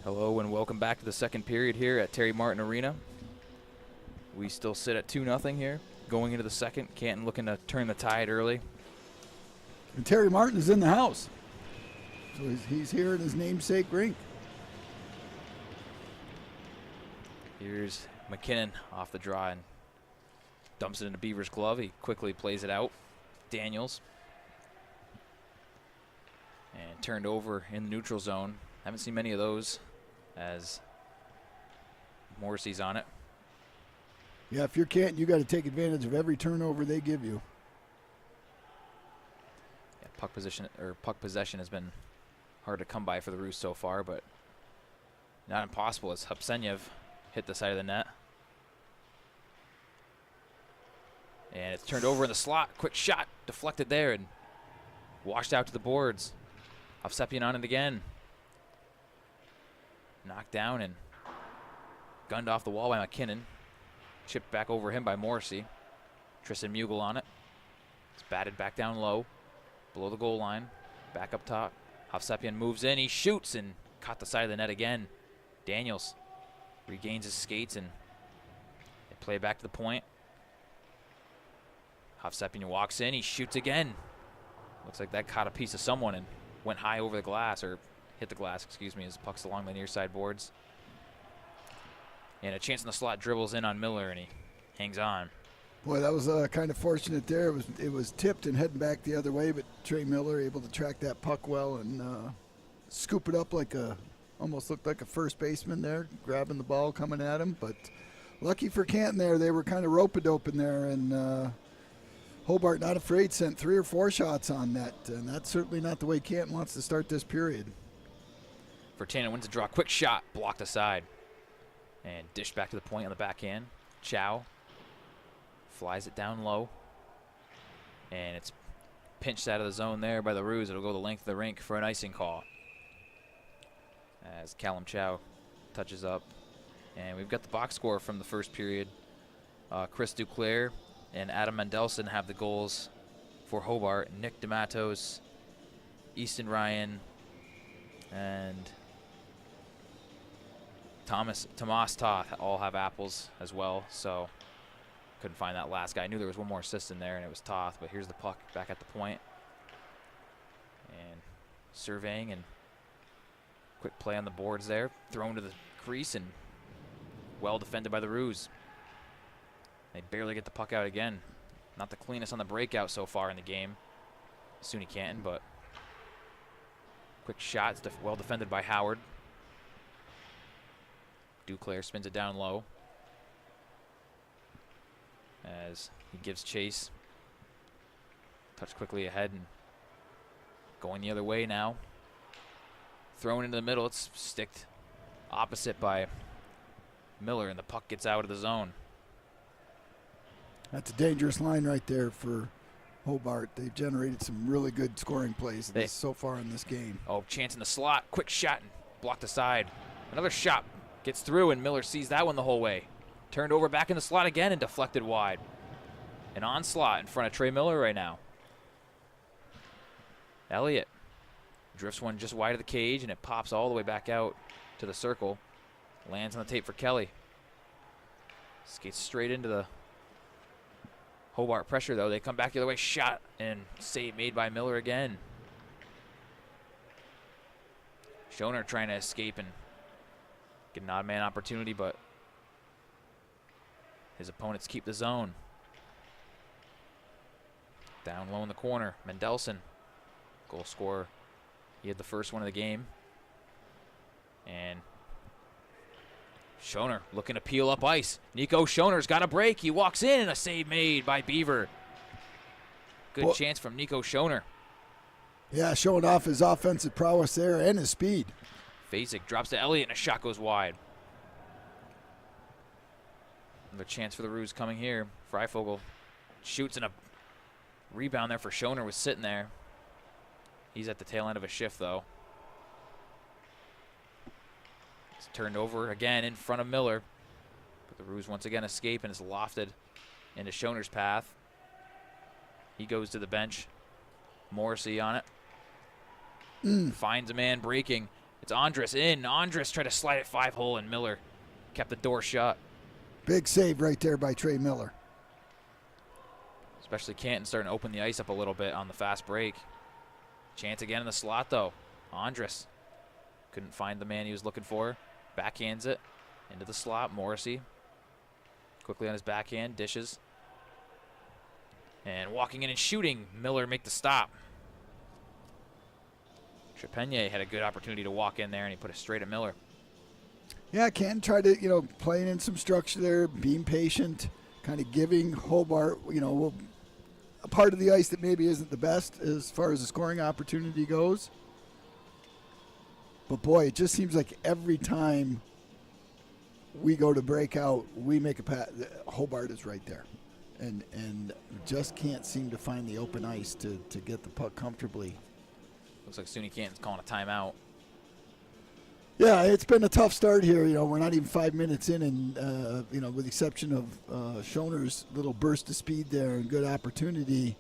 S1: Hello and welcome back to the second period here at Terry Martin Arena. We still sit at 2-0 here. Going into the second, Canton looking to turn the tide early.
S2: And Terry Martin is in the house. So he's here in his namesake rink.
S1: Here's McKinnon off the draw and dumps it into Beaver's glove. He quickly plays it out. Daniels. And turned over in the neutral zone. Haven't seen many of those as Morrissey's on it.
S2: Yeah, if you're Canton, you got to take advantage of every turnover they give you.
S1: Yeah, puck possession has been hard to come by for the Roos so far, but not impossible as Hubsenyev hit the side of the net. And it's turned over in the slot. Quick shot, deflected there and washed out to the boards. Hovsepian on it again. Knocked down and gunned off the wall by McKinnon. Chipped back over him by Morrissey. Tristan Mugel on it. It's batted back down low, below the goal line. Back up top. Hovsepian moves in. He shoots and caught the side of the net again. Daniels regains his skates and they play back to the point. Hovsepian walks in. He shoots again. Looks like that caught a piece of someone and went high over the glass, or hit the glass, excuse me, as the puck's along the near side boards. And a chance in the slot, dribbles in on Miller, and he hangs on.
S2: Boy, that was kind of fortunate there. It was tipped and heading back the other way, but Trey Miller able to track that puck well and scoop it up like almost looked like a first baseman there, grabbing the ball, coming at him. But lucky for Canton there, they were kind of rope-a-dope in there, and Hobart, not afraid, sent 3 or 4 shots on net, and that's certainly not the way Canton wants to start this period.
S1: Vertanen wins a draw. Quick shot, blocked aside. And dished back to the point on the backhand. Chow flies it down low. And it's pinched out of the zone there by the Roos. It'll go the length of the rink for an icing call. As Callum Chow touches up. And we've got the box score from the first period. Chris Duclair and Adam Mendelson have the goals for Hobart. Nick DeMatos, Easton Ryan, and Tomas Toth all have apples as well, so couldn't find that last guy. I knew there was one more assist in there, and it was Toth, but here's the puck back at the point. And surveying and quick play on the boards there. Thrown to the crease and well defended by the Roos. They barely get the puck out again. Not the cleanest on the breakout so far in the game, SUNY Canton, but quick shot. It's well defended by Howard. Duclair spins it down low as he gives chase. Touch quickly ahead and going the other way now. Thrown into the middle. It's sticked opposite by Miller, and the puck gets out of the zone.
S2: That's a dangerous line right there for Hobart. They've generated some really good scoring plays so far in this game.
S1: Oh, chance in the slot. Quick shot and blocked aside. Another shot gets through, and Miller sees that one the whole way. Turned over back in the slot again and deflected wide. An onslaught in front of Trey Miller right now. Elliott drifts one just wide of the cage, and it pops all the way back out to the circle. Lands on the tape for Kelly. Skates straight into the Hobart pressure, though. They come back the other way. Shot and save made by Miller again. Schoner trying to escape and get an odd man opportunity, but his opponents keep the zone. Down low in the corner. Mendelson, goal scorer. He had the first one of the game. And Schoner looking to peel up ice. Nico Schoner's got a break. He walks in and a save made by Beaver. Good chance from Nico Schoner.
S2: Yeah, showing off his offensive prowess there and his speed.
S1: Fasik drops to Elliott and a shot goes wide. Another chance for the Roos coming here. Freifogel shoots and a rebound there for Schoner was sitting there. He's at the tail end of a shift, though. It's turned over again in front of Miller. But the Roos once again escape and is lofted into Schoner's path. He goes to the bench. Morrissey on it. Finds a man breaking. It's Andres in. Andres tried to slide it 5-hole, and Miller kept the door shut.
S2: Big save right there by Trey Miller.
S1: Especially Canton starting to open the ice up a little bit on the fast break. Chance again in the slot, though. Andres couldn't find the man he was looking for. Backhands it into the slot. Morrissey quickly on his backhand, dishes. And walking in and shooting, Miller make the stop. Trepanier had a good opportunity to walk in there, and he put it straight at Miller.
S2: Yeah, Canton tried to, playing in some structure there, being patient, kind of giving Hobart, a part of the ice that maybe isn't the best as far as the scoring opportunity goes. But, boy, it just seems like every time we go to break out, we make a pass. Hobart is right there. And just can't seem to find the open ice to get the puck comfortably.
S1: Looks like SUNY Canton's calling a timeout.
S2: Yeah, it's been a tough start here. We're not even 5 minutes in, and with the exception of Schoner's little burst of speed there and good opportunity,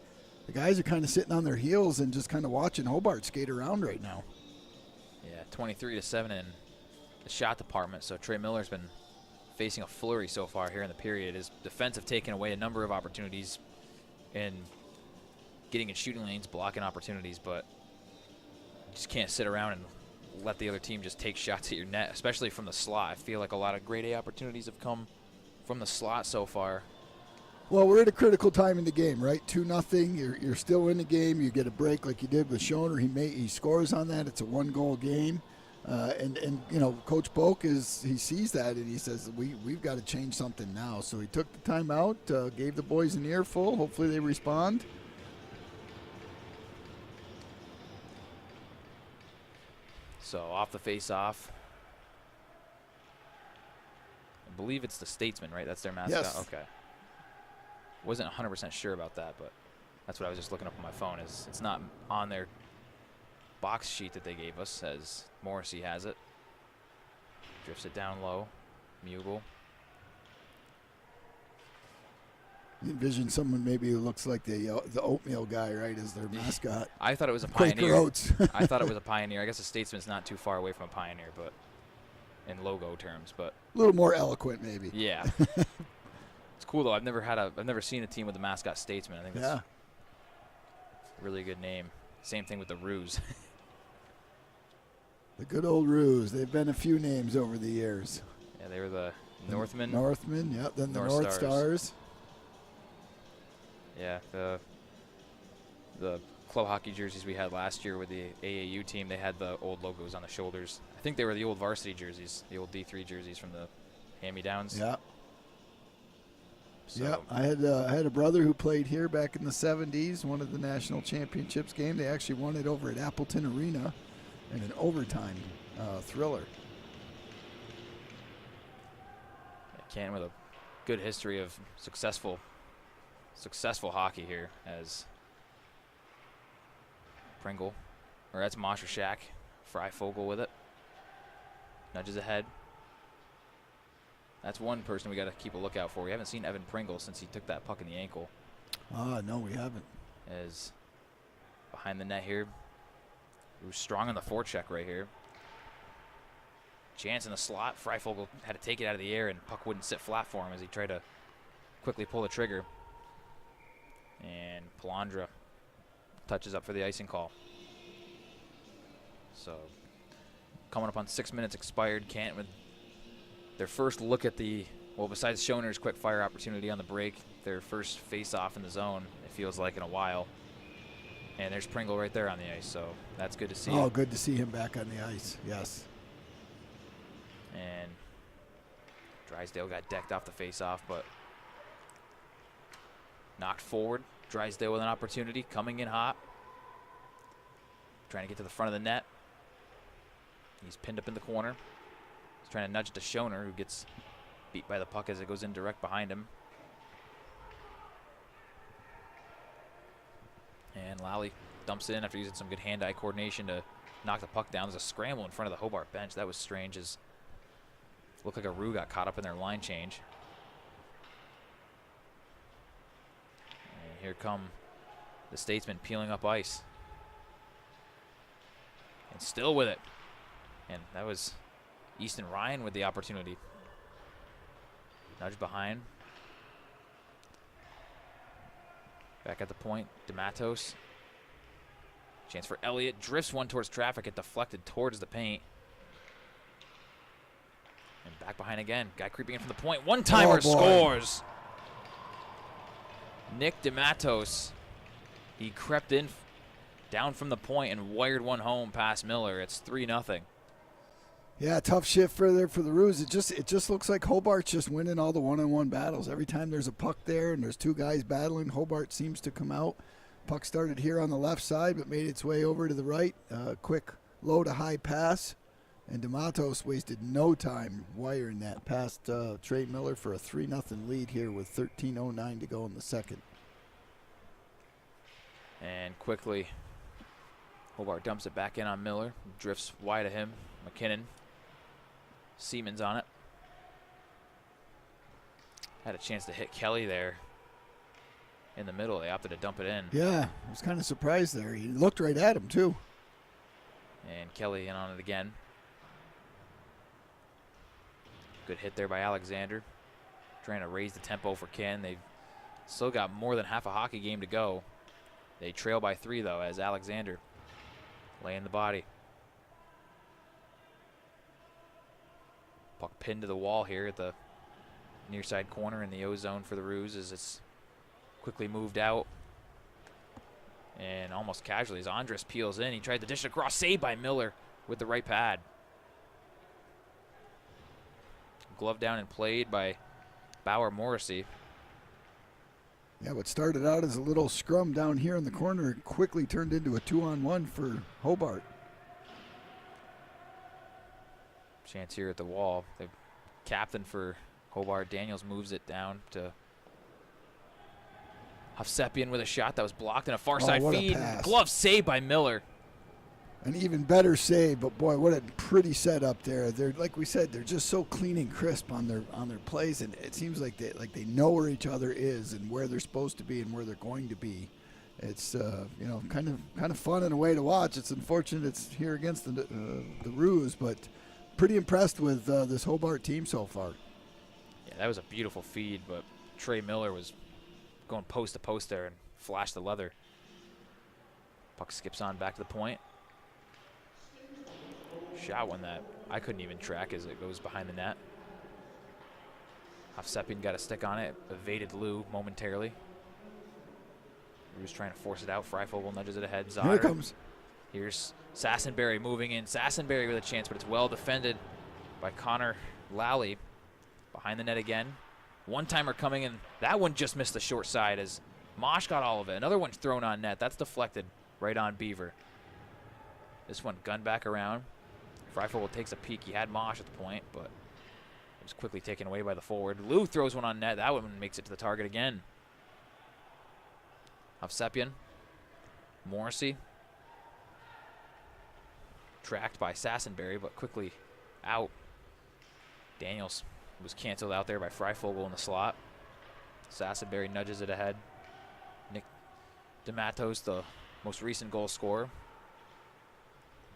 S2: the guys are kind of sitting on their heels and just kind of watching Hobart skate around right now.
S1: Yeah, 23-7 in the shot department. So Trey Miller's been facing a flurry so far here in the period. His defense have taken away a number of opportunities and getting in shooting lanes, blocking opportunities, but you just can't sit around and let the other team just take shots at your net, especially from the slot. I feel like a lot of grade A opportunities have come from the slot so far.
S2: Well, we're at a critical time in the game, right? 2-0. You're still in the game. You get a break like you did with Schoner. He scores on that. It's a 1-goal game. And Coach Polk he sees that and he says we've got to change something now. So he took the timeout, gave the boys an earful. Hopefully they respond.
S1: So off the face-off. I believe it's the Statesman, right? That's their mascot?
S2: Yes.
S1: Okay. Wasn't 100% sure about that, but that's what I was just looking up on my phone. It's not on their box sheet that they gave us, as Morrissey has it. Drifts it down low. Mughal.
S2: You envision someone maybe who looks like the oatmeal guy, right, as their mascot.
S1: I thought it was a
S2: Quaker
S1: Pioneer.
S2: Oats.
S1: I thought it was a Pioneer. I guess a Statesman's not too far away from a Pioneer, but in logo terms, but
S2: A little more eloquent, maybe.
S1: yeah. It's cool though. I've never seen a team with the mascot Statesman. I think that's a really good name. Same thing with the Ruse.
S2: The good old Ruse. They've been a few names over the years.
S1: Yeah, they were the Northmen.
S2: Northmen, yeah. Then the
S1: North
S2: North Stars.
S1: Yeah, the club hockey jerseys we had last year with the AAU team, they had the old logos on the shoulders. I think they were the old varsity jerseys, the old D3 jerseys from the hand-me-downs.
S2: Yeah.
S1: So
S2: Yeah, I had a brother who played here back in the 70s, one of the national championships game. They actually won it over at Appleton Arena in an overtime thriller.
S1: Canton with a good history of successful hockey here, as Pringle, or that's Moshershak, Freifogel with it. Nudges ahead. That's one person we got to keep a lookout for. We haven't seen Evan Pringle since he took that puck in the ankle.
S2: No, we haven't.
S1: As behind the net here. Who's strong on the forecheck right here. Chance in the slot. Freifogel had to take it out of the air, and puck wouldn't sit flat for him as he tried to quickly pull the trigger. And Palandra touches up for the icing call. So coming up on 6 minutes expired. Canton with their first look at besides Schoner's quick fire opportunity on the break, their first face off in the zone, it feels like, in a while. And there's Pringle right there on the ice, so that's good to see.
S2: Oh, good to see him back on the ice, yes.
S1: And Drysdale got decked off the face-off, but knocked forward. Drysdale with an opportunity, coming in hot. Trying to get to the front of the net. He's pinned up in the corner. He's trying to nudge to Schoner, who gets beat by the puck as it goes in direct behind him. And Lally dumps it in after using some good hand-eye coordination to knock the puck down. There's a scramble in front of the Hobart bench. That was strange, as it looked like a Rue got caught up in their line change. And here come the Statesmen peeling up ice. And still with it. And that was Easton Ryan with the opportunity. Nudge behind. Back at the point, DeMatos. Chance for Elliott. Drifts one towards traffic. It deflected towards the paint. And back behind again. Guy creeping in from the point. One-timer scores. Nick DeMatos. He crept in down from the point and wired one home past Miller. It's 3-0.
S2: Yeah, tough shift for the Roos. It just looks like Hobart's just winning all the one-on-one battles. Every time there's a puck there and there's two guys battling, Hobart seems to come out. Puck started here on the left side but made its way over to the right. Quick low to high pass. And DeMatos wasted no time wiring that past Trey Miller for a 3-0 lead here with 13:09 to go in the second.
S1: And quickly, Hobart dumps it back in on Miller. Drifts wide of him. McKinnon. Siemens on it. Had a chance to hit Kelly there in the middle. They opted to dump it in.
S2: Yeah, I was kind of surprised there. He looked right at him, too.
S1: And Kelly in on it again. Good hit there by Alexander. Trying to raise the tempo for Ken. They've still got more than half a hockey game to go. They trail by 3, though, as Alexander laying the body. Puck pinned to the wall here at the near side corner in the O zone for the Roos as it's quickly moved out. And almost casually as Andres peels in. He tried to dish it across, saved by Miller with the right pad. Glove down and played by Bauer Morrissey.
S2: Yeah, what started out as a little scrum down here in the corner quickly turned into a 2-on-1 for Hobart.
S1: Chance here at the wall. The captain for Hobart, Daniels, moves it down to Hovsepian with a shot that was blocked in a far side feed. Glove saved by Miller.
S2: An even better save, but boy, what a pretty setup there. They're, like we said, they're just so clean and crisp on their plays, and it seems like they know where each other is and where they're supposed to be and where they're going to be. It's kind of fun in a way to watch. It's unfortunate it's here against the Roos, but pretty impressed with this Hobart team so far.
S1: Yeah, that was a beautiful feed, but Trey Miller was going post to post there and flashed the leather. Puck skips on back to the point. Shot one that I couldn't even track as it goes behind the net. Hovsepian got a stick on it, evaded Lou momentarily. He was trying to force it out. Freifogel nudges it ahead. Zotter.
S2: Here it comes.
S1: Here's Sassenberry moving in. Sassenberry with a chance, but it's well defended by Connor Lally. Behind the net again. One-timer coming in. That one just missed the short side as Mosh got all of it. Another one's thrown on net. That's deflected right on Beaver. This one gunned back around. Freifogel takes a peek. He had Mosh at the point, but it was quickly taken away by the forward. Lou throws one on net. That one makes it to the target again. Hovsepian. Morrissey. Tracked by Sassenberry, but quickly out. Daniels was canceled out there by Freifogel in the slot. Sassenberry nudges it ahead. Nick DeMatos, the most recent goal scorer.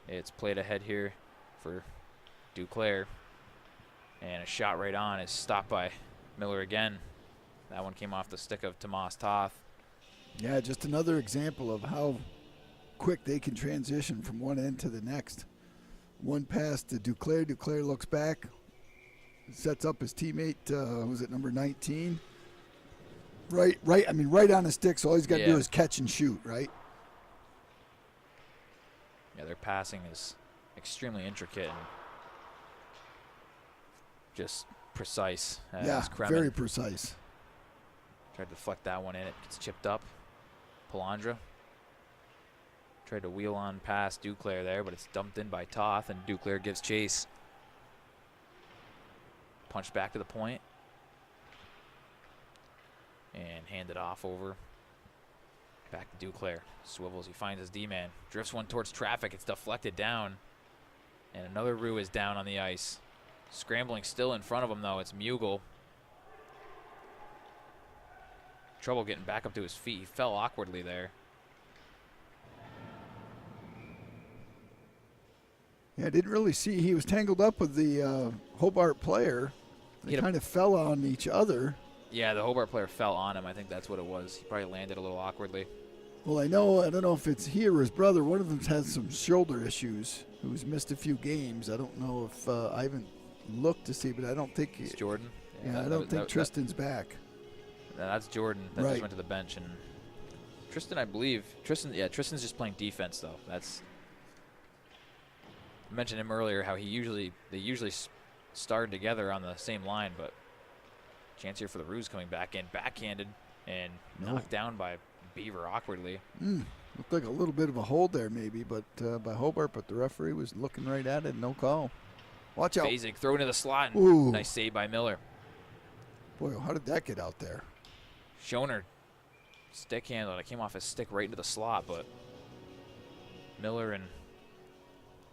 S1: It's played ahead here for Duclair. And a shot right on is stopped by Miller again. That one came off the stick of Tomas Toth.
S2: Yeah, just another example of how quick they can transition from one end to the next. One pass to Duclair. Duclair looks back, sets up his teammate, who's at number 19. Right on the stick, so all he's got to do is catch and shoot, right?
S1: Yeah, their passing is extremely intricate and just precise.
S2: Yeah, very precise.
S1: Tried to deflect that one in. It gets chipped up. Palandra tried to wheel on past Duclair there, but it's dumped in by Toth, and Duclair gives chase. Punched back to the point. And handed off over. Back to Duclair. Swivels, he finds his D-man. Drifts one towards traffic. It's deflected down. And another Roo is down on the ice. Scrambling still in front of him, though. It's Mugel. Trouble getting back up to his feet. He fell awkwardly there.
S2: Yeah, I didn't really see. He was tangled up with the Hobart player. They kind of fell on each other.
S1: Yeah, the Hobart player fell on him. I think that's what it was. He probably landed a little awkwardly.
S2: Well, I don't know if it's he or his brother. One of them's had some shoulder issues, who's missed a few games. I don't know if I haven't looked to see, but I don't think
S1: it's Jordan.
S2: Yeah, I don't think Tristan's back.
S1: That's Jordan. That just went to the bench, and Tristan, I believe. Tristan's just playing defense though. I mentioned him earlier how they usually started together on the same line, but chance here for the Roos coming back in, backhanded and knocked down by Beaver awkwardly.
S2: Looked like a little bit of a hold there maybe, but by Hobart, but the referee was looking right at it. No call. Watch out.
S1: Phasig throw into the slot.
S2: Ooh.
S1: Nice save by Miller.
S2: Boy, how did that get out there?
S1: Schoner stick handled. It came off his stick right into the slot, but Miller and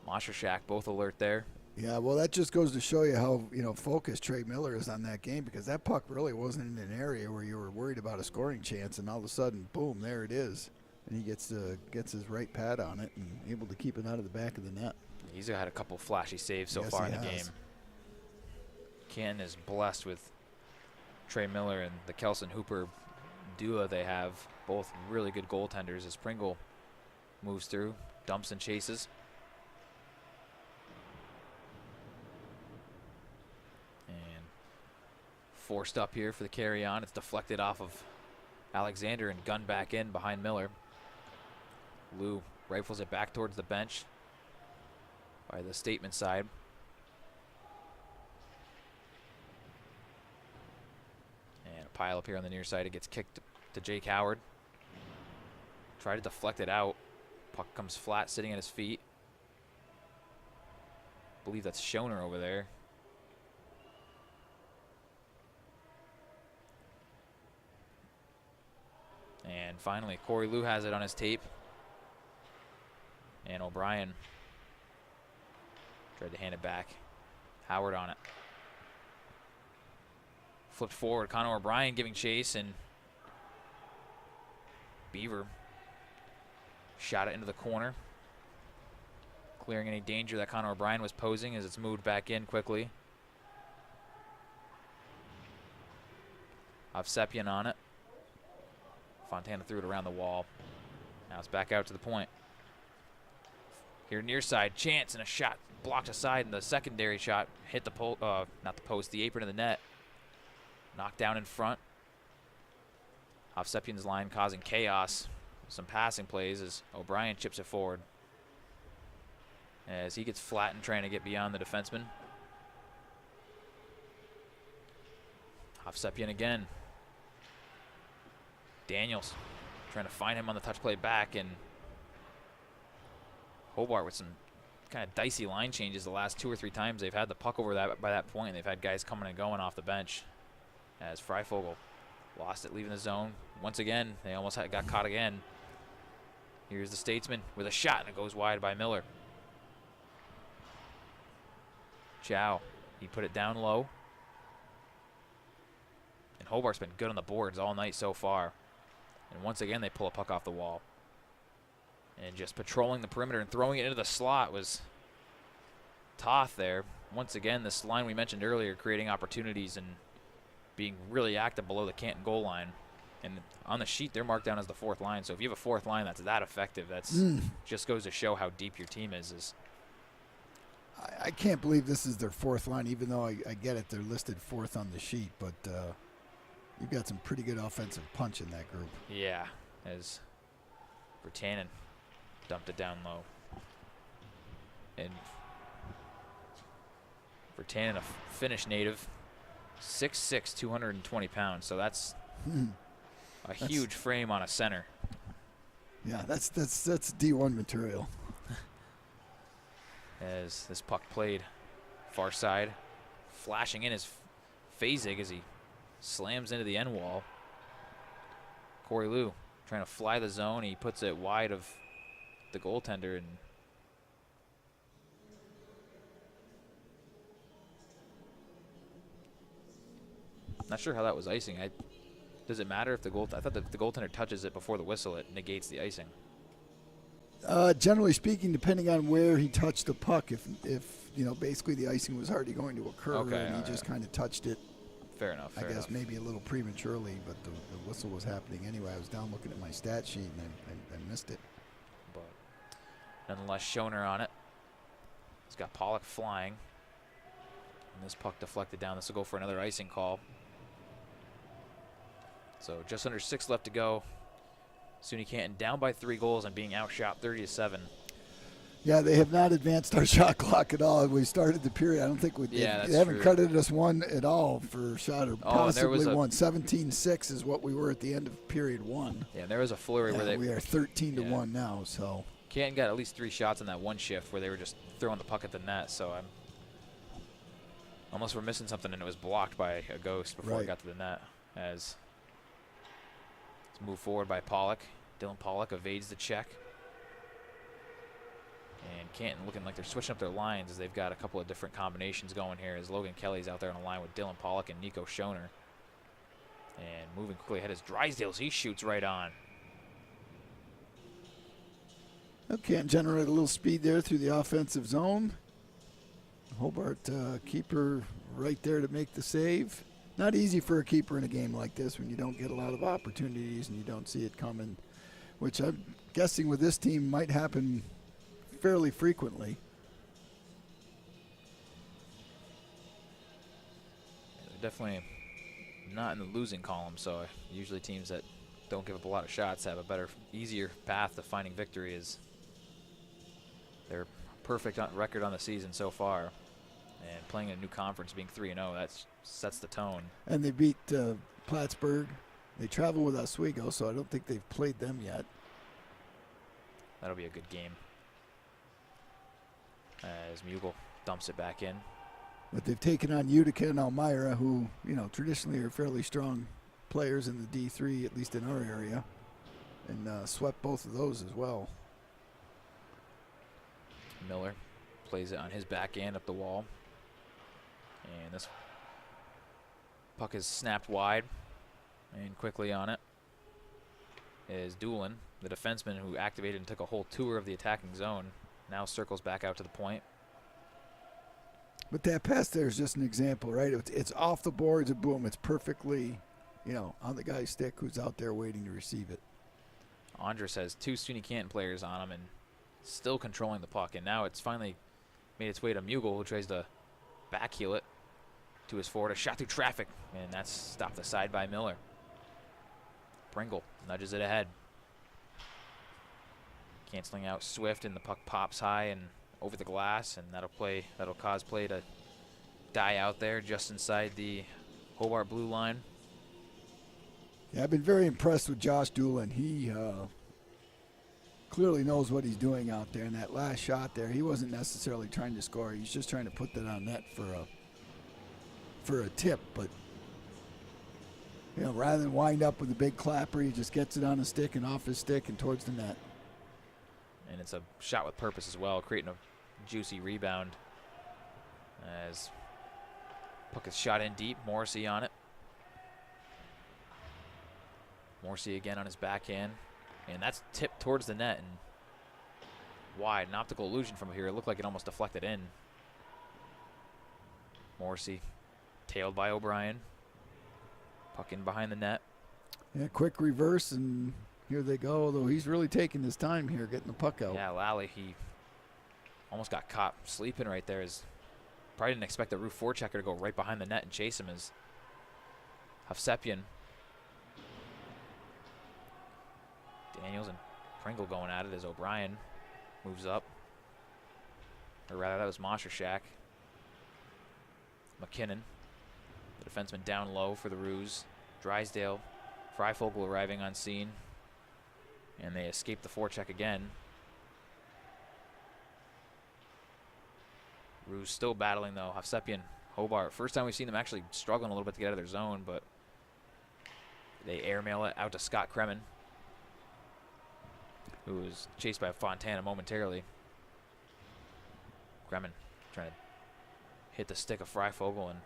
S1: Moshershak both alert there.
S2: Yeah, well, that just goes to show you how focused Trey Miller is on that game, because that puck really wasn't in an area where you were worried about a scoring chance, and all of a sudden, boom, there it is, and he gets his right pad on it and able to keep it out of the back of the net.
S1: He's had a couple flashy saves so far in the game. Canton is blessed with Trey Miller and the Kelson Hooper duo they have, both really good goaltenders as Pringle moves through, dumps and chases. And forced up here for the carry on. It's deflected off of Alexander and gunned back in behind Miller. Lou rifles it back towards the bench by the statement side. And a pile up here on the near side. It gets kicked to Jake Howard. Try to deflect it out. Puck comes flat, sitting at his feet. I believe that's Schoner over there. And finally, Corey Lou has it on his tape. And O'Brien tried to hand it back. Howard on it. Flipped forward. Connor O'Brien giving chase, and Beaver shot it into the corner, clearing any danger that Connor O'Brien was posing as it's moved back in quickly. Ovsepian on it. Fontana threw it around the wall. Now it's back out to the point. Here near side, chance, and a shot blocked aside, and the secondary shot hit the not the post, the apron of the net. Knocked down in front. Ovsepian's line causing chaos. Some passing plays as O'Brien chips it forward, as he gets flattened trying to get beyond the defenseman. Ovsepian again. Daniels trying to find him on the touch play back, and Hobart with some kind of dicey line changes the last 2 or 3 times they've had the puck over that by that point. They've had guys coming and going off the bench, as Freifogel lost it leaving the zone. Once again, they almost got caught again. Here's the Statesman with a shot, and it goes wide by Miller. Chow, he put it down low. And Hobart's been good on the boards all night so far. And once again, they pull a puck off the wall. And just patrolling the perimeter and throwing it into the slot was Toth there. Once again, this line we mentioned earlier, creating opportunities and being really active below the Canton goal line. And on the sheet, they're marked down as the 4th line. So if you have a 4th line that's that effective, that's just goes to show how deep your team is.
S2: I can't believe this is their 4th line, even though I get it, they're listed 4th on the sheet. But you've got some pretty good offensive punch in that group.
S1: Yeah, as Vertanen dumped it down low. And Vertanen, a Finnish native, 6'6", 220 pounds. So that's a huge frame on a center.
S2: Yeah, that's D1 material.
S1: As this puck played far side, flashing in his Phasig as he slams into the end wall. Corey Lou trying to fly the zone. He puts it wide of the goaltender, and not sure how that was icing. Does it matter if the I thought that if the goaltender touches it before the whistle, it negates the icing.
S2: Generally speaking, depending on where he touched the puck, if basically the icing was already going to occur,
S1: Okay,
S2: and he
S1: all
S2: just
S1: right.
S2: kind of touched it.
S1: Fair enough.
S2: I guess maybe a little prematurely, but the whistle was happening anyway. I was down looking at my stat sheet and I missed it.
S1: But nonetheless, Schoner on it. He's got Pollock flying. And this puck deflected down. This will go for another icing call. So just under 6 left to go. SUNY Canton down by 3 goals and being outshot 30-7.
S2: Yeah, they have not advanced our shot clock at all. We started the period. I don't think they haven't
S1: true.
S2: credited us one at all for shot, or possibly one. 17-6 is what we were at the end of period 1.
S1: Yeah, there was a flurry where
S2: we are 13-1 now. So
S1: Canton got at least 3 shots on that one shift where they were just throwing the puck at the net. So unless we're missing something and it was blocked by a ghost before it got to the net. As it's moved forward by Pollock. Dylan Pollock evades the check. And Canton looking like they're switching up their lines as they've got a couple of different combinations going here as Logan Kelly's out there on a line with Dylan Pollock and Nico Schoner. And moving quickly ahead is Drysdale. He shoots right on.
S2: Canton generate a little speed there through the offensive zone. Hobart keeper right there to make the save. Not easy for a keeper in a game like this when you don't get a lot of opportunities and you don't see it coming, which I'm guessing with this team might happen fairly frequently.
S1: They're definitely not in the losing column, so usually teams that don't give up a lot of shots have a better, easier path to finding victory. Is their perfect record on the season so far, and playing in a new conference, being 3-0, that sets the tone.
S2: And they beat Plattsburgh. They travel with Oswego, so I don't think they've played them yet.
S1: That'll be a good game. As Mugel dumps it back in.
S2: But they've taken on Utica and Elmira, who, traditionally are fairly strong players in the D3, at least in our area, and swept both of those as well.
S1: Miller plays it on his backhand up the wall. And this puck is snapped wide. And quickly on it is Doolin, the defenseman who activated and took a whole tour of the attacking zone. Now circles back out to the point.
S2: But that pass there is just an example, right? It's off the boards and boom, it's perfectly, on the guy's stick who's out there waiting to receive it.
S1: Andres has 2 SUNY Canton players on him and still controlling the puck. And now it's finally made its way to Mugel, who tries to backheel it to his forward. A shot through traffic, and that's stopped aside by Miller. Pringle nudges it ahead. Canceling out Swift, and the puck pops high and over the glass, and that'll cause play to die out there just inside the Hobart blue line.
S2: Yeah, I've been very impressed with Josh Doolin. He clearly knows what he's doing out there. And that last shot there, he wasn't necessarily trying to score. He's just trying to put that on net for a tip. But rather than wind up with a big clapper, he just gets it on a stick and off his stick and towards the net.
S1: And it's a shot with purpose as well, creating a juicy rebound as puck is shot in deep. Morrissey on it. Morrissey again on his backhand. And that's tipped towards the net and wide. An optical illusion from here. It looked like it almost deflected in. Morrissey tailed by O'Brien. Puck in behind the net.
S2: Yeah, quick reverse, and here they go, although he's really taking his time here getting the puck out.
S1: Yeah, Lally, he almost got caught sleeping right there. Probably didn't expect the roof forechecker to go right behind the net and chase him as Hovsepian. Daniels and Pringle going at it as O'Brien moves up. Or rather, that was Moshershak. McKinnon, the defenseman down low for the ruse. Drysdale, Freifogel arriving on scene. And they escape the forecheck again. Ruse still battling though. Hovsepian, Hobart. First time we've seen them actually struggling a little bit to get out of their zone, but they airmail it out to Scott Kremen, who was chased by Fontana momentarily. Kremen trying to hit the stick of Freifogel and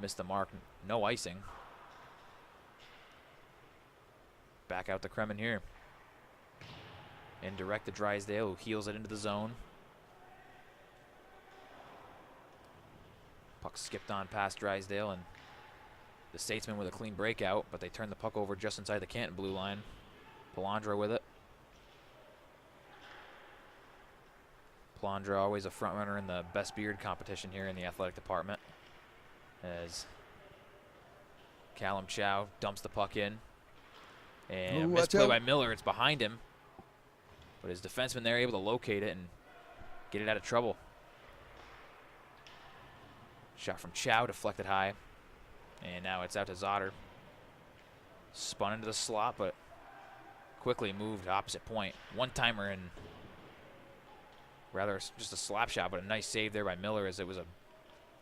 S1: miss the mark. No icing. Back out to Kremen here. Indirect to Drysdale, who heels it into the zone. Puck skipped on past Drysdale, and the Statesman with a clean breakout, but they turn the puck over just inside the Canton blue line. Palandra with it. Palandra always a front runner in the best beard competition here in the athletic department, as Callum Chow dumps the puck in. And a misplay by Miller. It's behind him. But his defenseman there able to locate it and get it out of trouble. Shot from Chow, deflected high. And now it's out to Zotter. Spun into the slot, but quickly moved opposite point. One-timer and rather just a slap shot, but a nice save there by Miller as it was an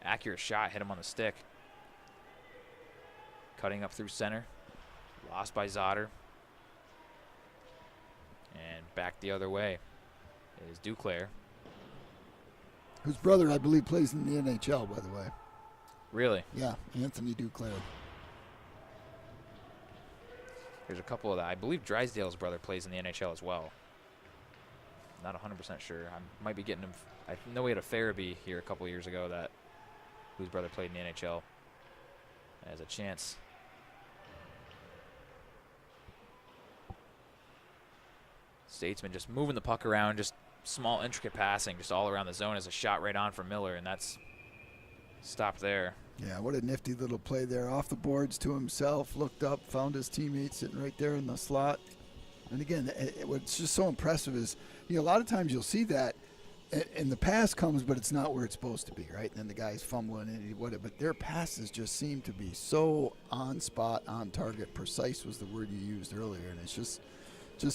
S1: accurate shot. Hit him on the stick. Cutting up through center. Lost by Zotter. And back the other way is Duclair.
S2: Whose brother, I believe, plays in the NHL, by the way.
S1: Really?
S2: Yeah, Anthony Duclair.
S1: There's a couple of that. I believe Drysdale's brother plays in the NHL as well. Not 100% sure. I might be getting him. I know we had a Farabee here a couple of years ago whose brother played in the NHL. Has a chance. Statesman just moving the puck around, just small intricate passing, just all around the zone as a shot right on for Miller, and that's stopped there.
S2: Yeah, what a nifty little play there. Off the boards to himself, looked up, found his teammate sitting right there in the slot. And again, what's just so impressive is, a lot of times you'll see that, and the pass comes, but it's not where it's supposed to be, right? And then the guy's fumbling and but their passes just seem to be so on spot, on target, precise was the word you used earlier, and it's just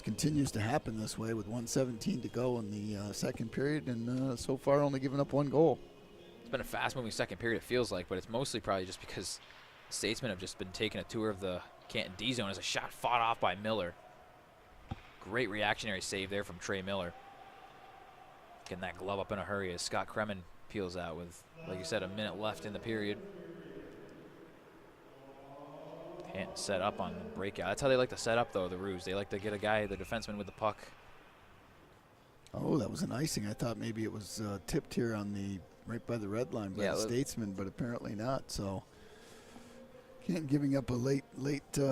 S2: continues to happen this way with 1:17 to go in the second period, and so far only giving up one goal.
S1: It's been a fast-moving second period, it feels like, but it's mostly probably just because Statesmen have just been taking a tour of the Canton D zone as a shot fought off by Miller. Great reactionary save there from Trey Miller. Getting that glove up in a hurry as Scott Kremen peels out with, like you said, a minute left in the period. Can't set up on the breakout. That's how they like to set up, though, the Roos. They like to get a guy, the defenseman, with the puck.
S2: Oh, that was an icing. I thought maybe it was tipped here on right by the red line by the Statesman, but apparently not. So Canton giving up a late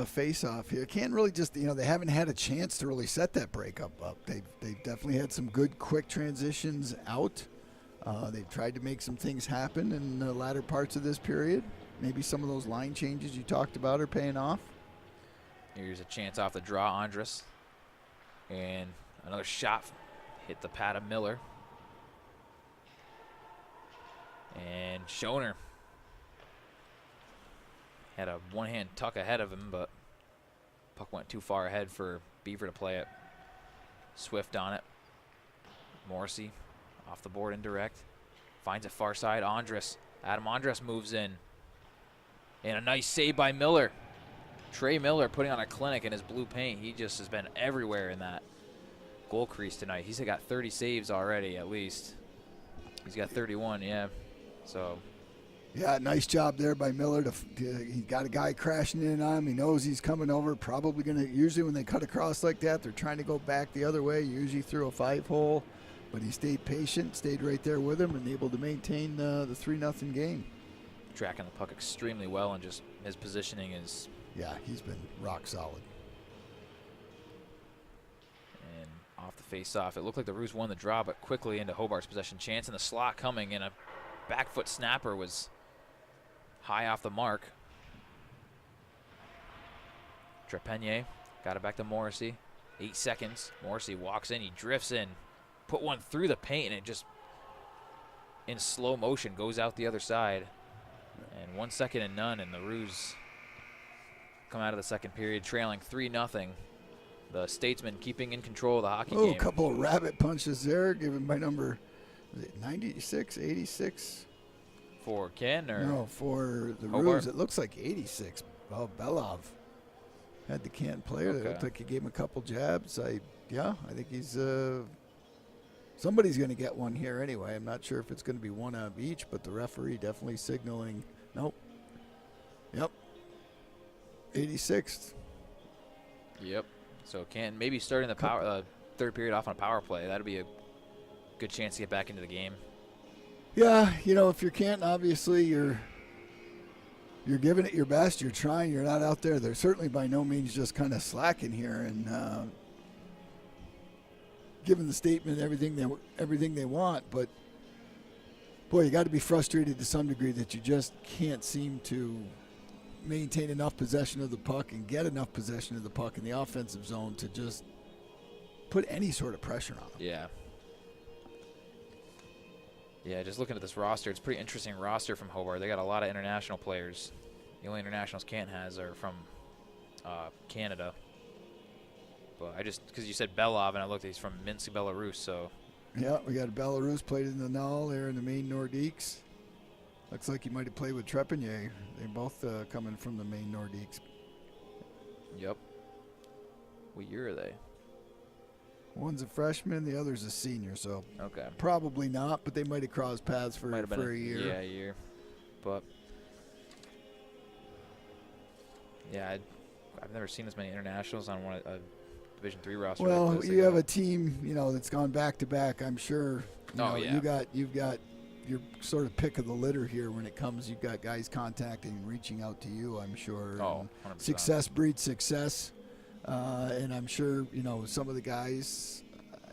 S2: face-off here. Canton really just, they haven't had a chance to really set that breakup up. They've definitely had some good, quick transitions out. They've tried to make some things happen in the latter parts of this period. Maybe some of those line changes you talked about are paying off.
S1: Here's a chance off the draw, Andres. And another shot hit the pad of Miller. And Schoner had a one-hand tuck ahead of him, but puck went too far ahead for Beaver to play it. Swift on it. Morrissey off the board indirect. Finds it far side. Adam Andres moves in. And a nice save by Miller. Trey Miller putting on a clinic in his blue paint. He just has been everywhere in that goal crease tonight. He's got 30 saves already at least. He's got 31, yeah. So.
S2: Yeah, nice job there by Miller. He got a guy crashing in on him. He knows he's coming over. Probably going to, usually when they cut across like that, they're trying to go back the other way, usually through a 5-hole. But he stayed patient, stayed right there with him, and able to maintain the 3-0 game.
S1: Tracking the puck extremely well, and just his positioning is.
S2: Yeah, he's been rock solid.
S1: And off the face-off, it looked like the Roos won the draw, but quickly into Hobart's possession. Chance in the slot coming, and a back foot snapper was high off the mark. Trepanier got it back to Morrissey. 8 seconds. Morrissey walks in, he drifts in, put one through the paint, and it just in slow motion goes out the other side. And 1 second and none, and the Roos come out of the second period trailing 3-0. The Statesmen keeping in control of the hockey game.
S2: A couple of rabbit punches there, given by number 96, 86?
S1: For Ken or?
S2: No, for the
S1: Hobart?
S2: Roos. It looks like 86. Oh, Belov had the Canton player.
S1: Okay.
S2: It looked like he gave him a couple jabs. I think he's somebody's going to get one here anyway. I'm not sure if it's going to be one of each, but the referee definitely signaling. Nope. Yep. 86th.
S1: Yep. So Canton maybe starting the power third period off on a power play. That'd be a good chance to get back into the game.
S2: Yeah, if you're Canton, obviously you're giving it your best. You're trying. You're not out there. They're certainly by no means just kind of slacking here and giving the statement everything they want. But boy, you got to be frustrated to some degree that you just can't seem to maintain enough possession of the puck and get enough possession of the puck in the offensive zone to just put any sort of pressure on them.
S1: Yeah. Yeah, just looking at this roster, it's a pretty interesting roster from Hobart. They got a lot of international players. The only internationals Canton has are from Canada. But because you said Belov, and I looked, he's from Minsk, Belarus, so.
S2: Yeah, we got Belarus played in the Null there in the main Nordiques. Looks like he might have played with Trepanier. They're both coming from the main Nordiques.
S1: Yep. What year are they?
S2: One's a freshman, the other's a senior, so
S1: okay,
S2: probably not, but they might have crossed paths for a year.
S1: Yeah, a year. But yeah, I've never seen as many internationals on a Division III roster.
S2: Well,
S1: like this.
S2: You have a team, that's gone back to back. I'm sure.
S1: Yeah.
S2: You've got your sort of pick of the litter here when it comes. You've got guys contacting, reaching out to you. I'm sure.
S1: Oh, 100%.
S2: Success breeds success. And I'm sure, some of the guys,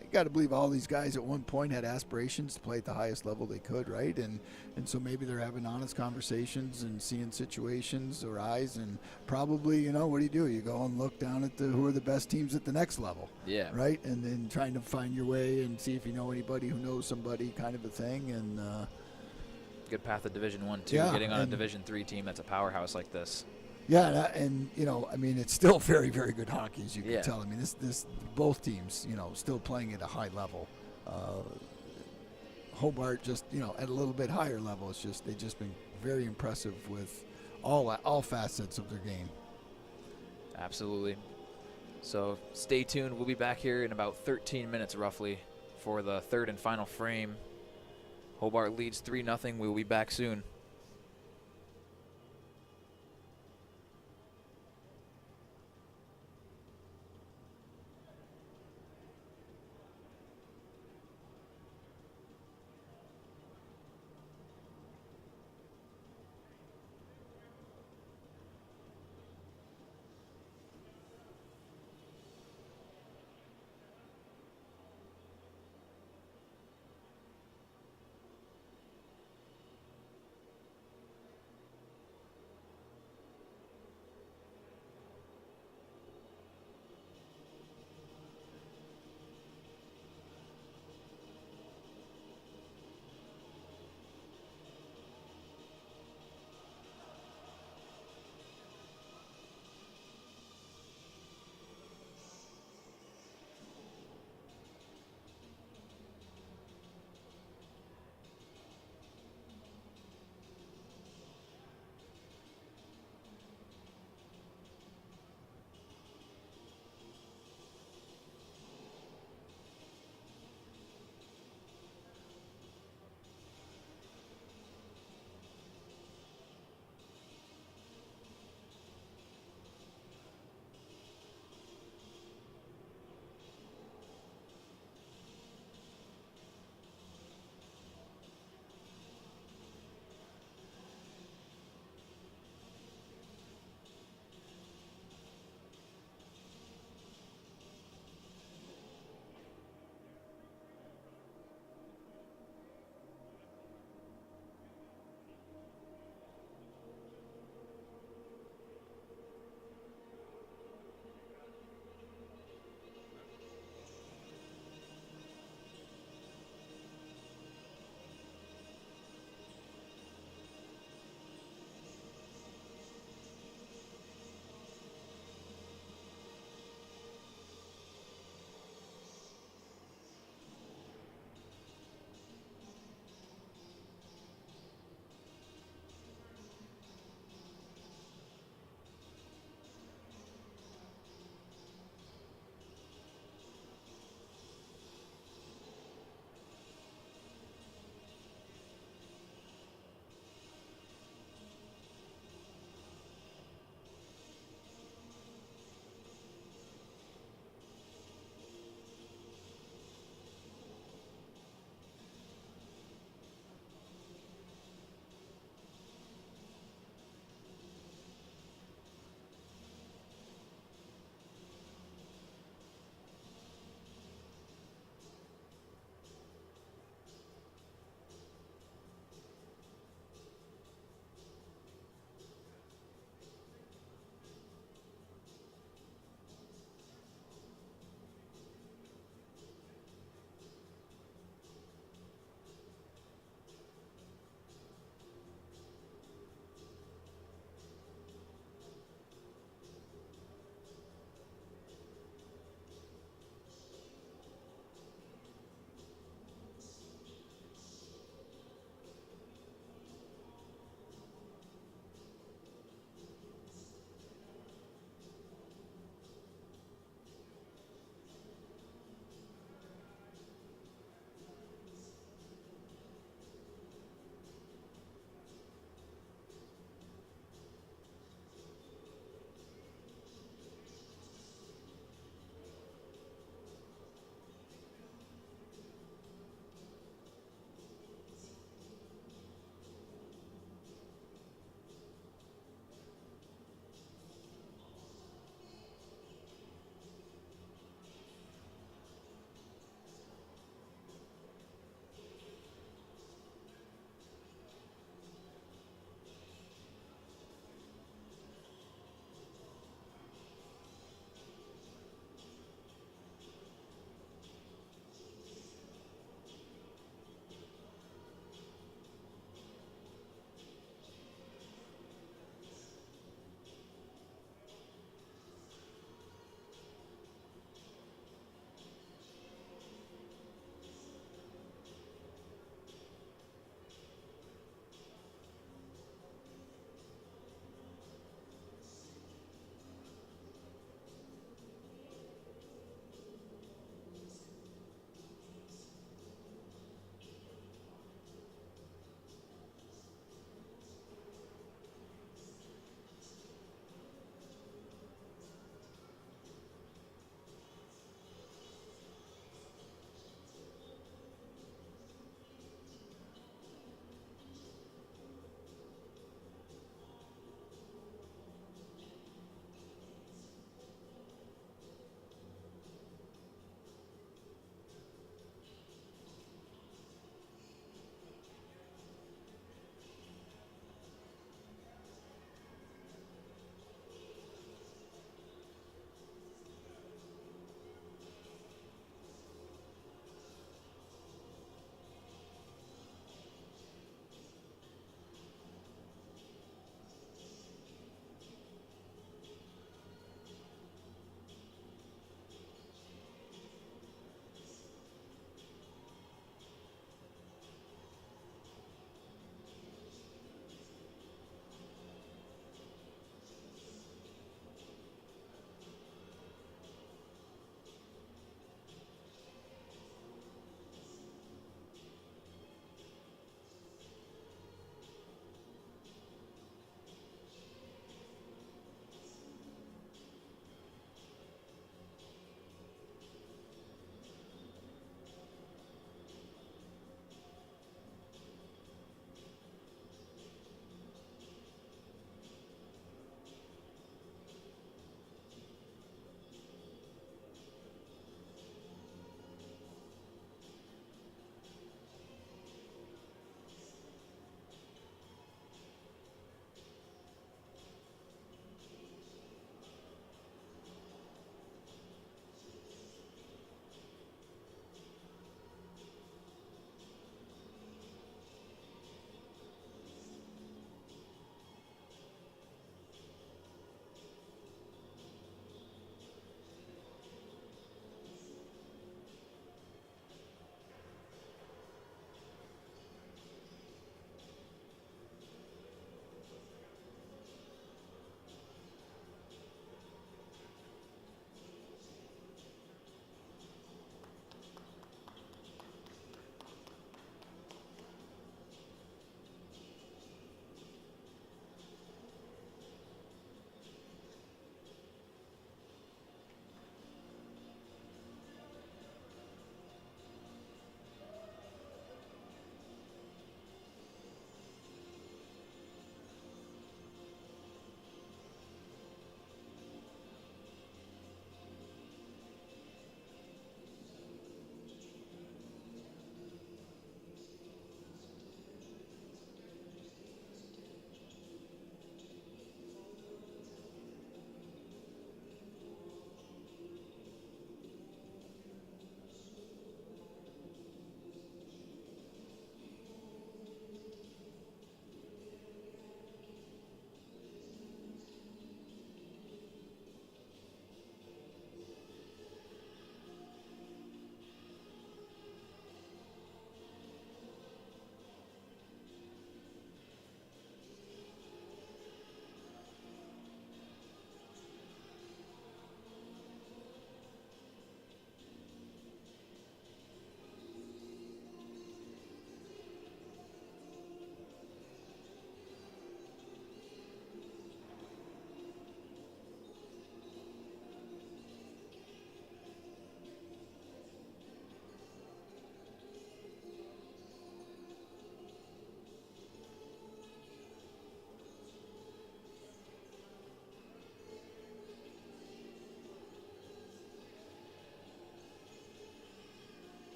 S2: you got to believe all these guys at one point had aspirations to play at the highest level they could, right? And so maybe they're having honest conversations and seeing situations arise. And probably, what do? You go and look down at who are the best teams at the next level.
S1: Yeah.
S2: Right? And then trying to find your way and see if you know anybody who knows somebody kind of a thing. And
S1: good path to Division I, too.
S2: Yeah,
S1: getting on a Division III team that's a powerhouse like this.
S2: Yeah, and it's still very, very good hockey, as you can
S1: Yeah.
S2: tell. I mean, this both teams, still playing at a high level. Hobart just, at a little bit higher level. It's just they've just been very impressive with all facets of their game.
S1: Absolutely. So stay tuned. We'll be back here in about 13 minutes, roughly, for the third and final frame. Hobart leads 3-0. We'll be back soon.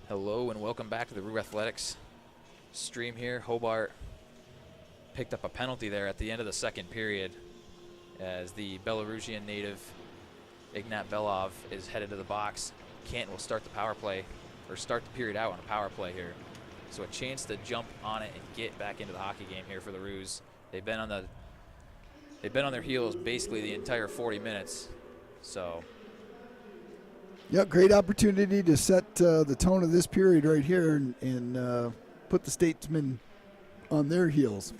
S1: Hello and welcome back to the Rue Athletics stream here. Hobart picked up a penalty there at the end of the second period as the Belarusian native Ignat Belov is headed to the box. Canton will start the power play, or start the period out on a power play here. So a chance to jump on it and get back into the hockey game here for the Roos. They've been on their heels basically the entire 40 minutes. So
S2: Yeah, great opportunity to set the tone of this period right here and put the Statesmen on their heels.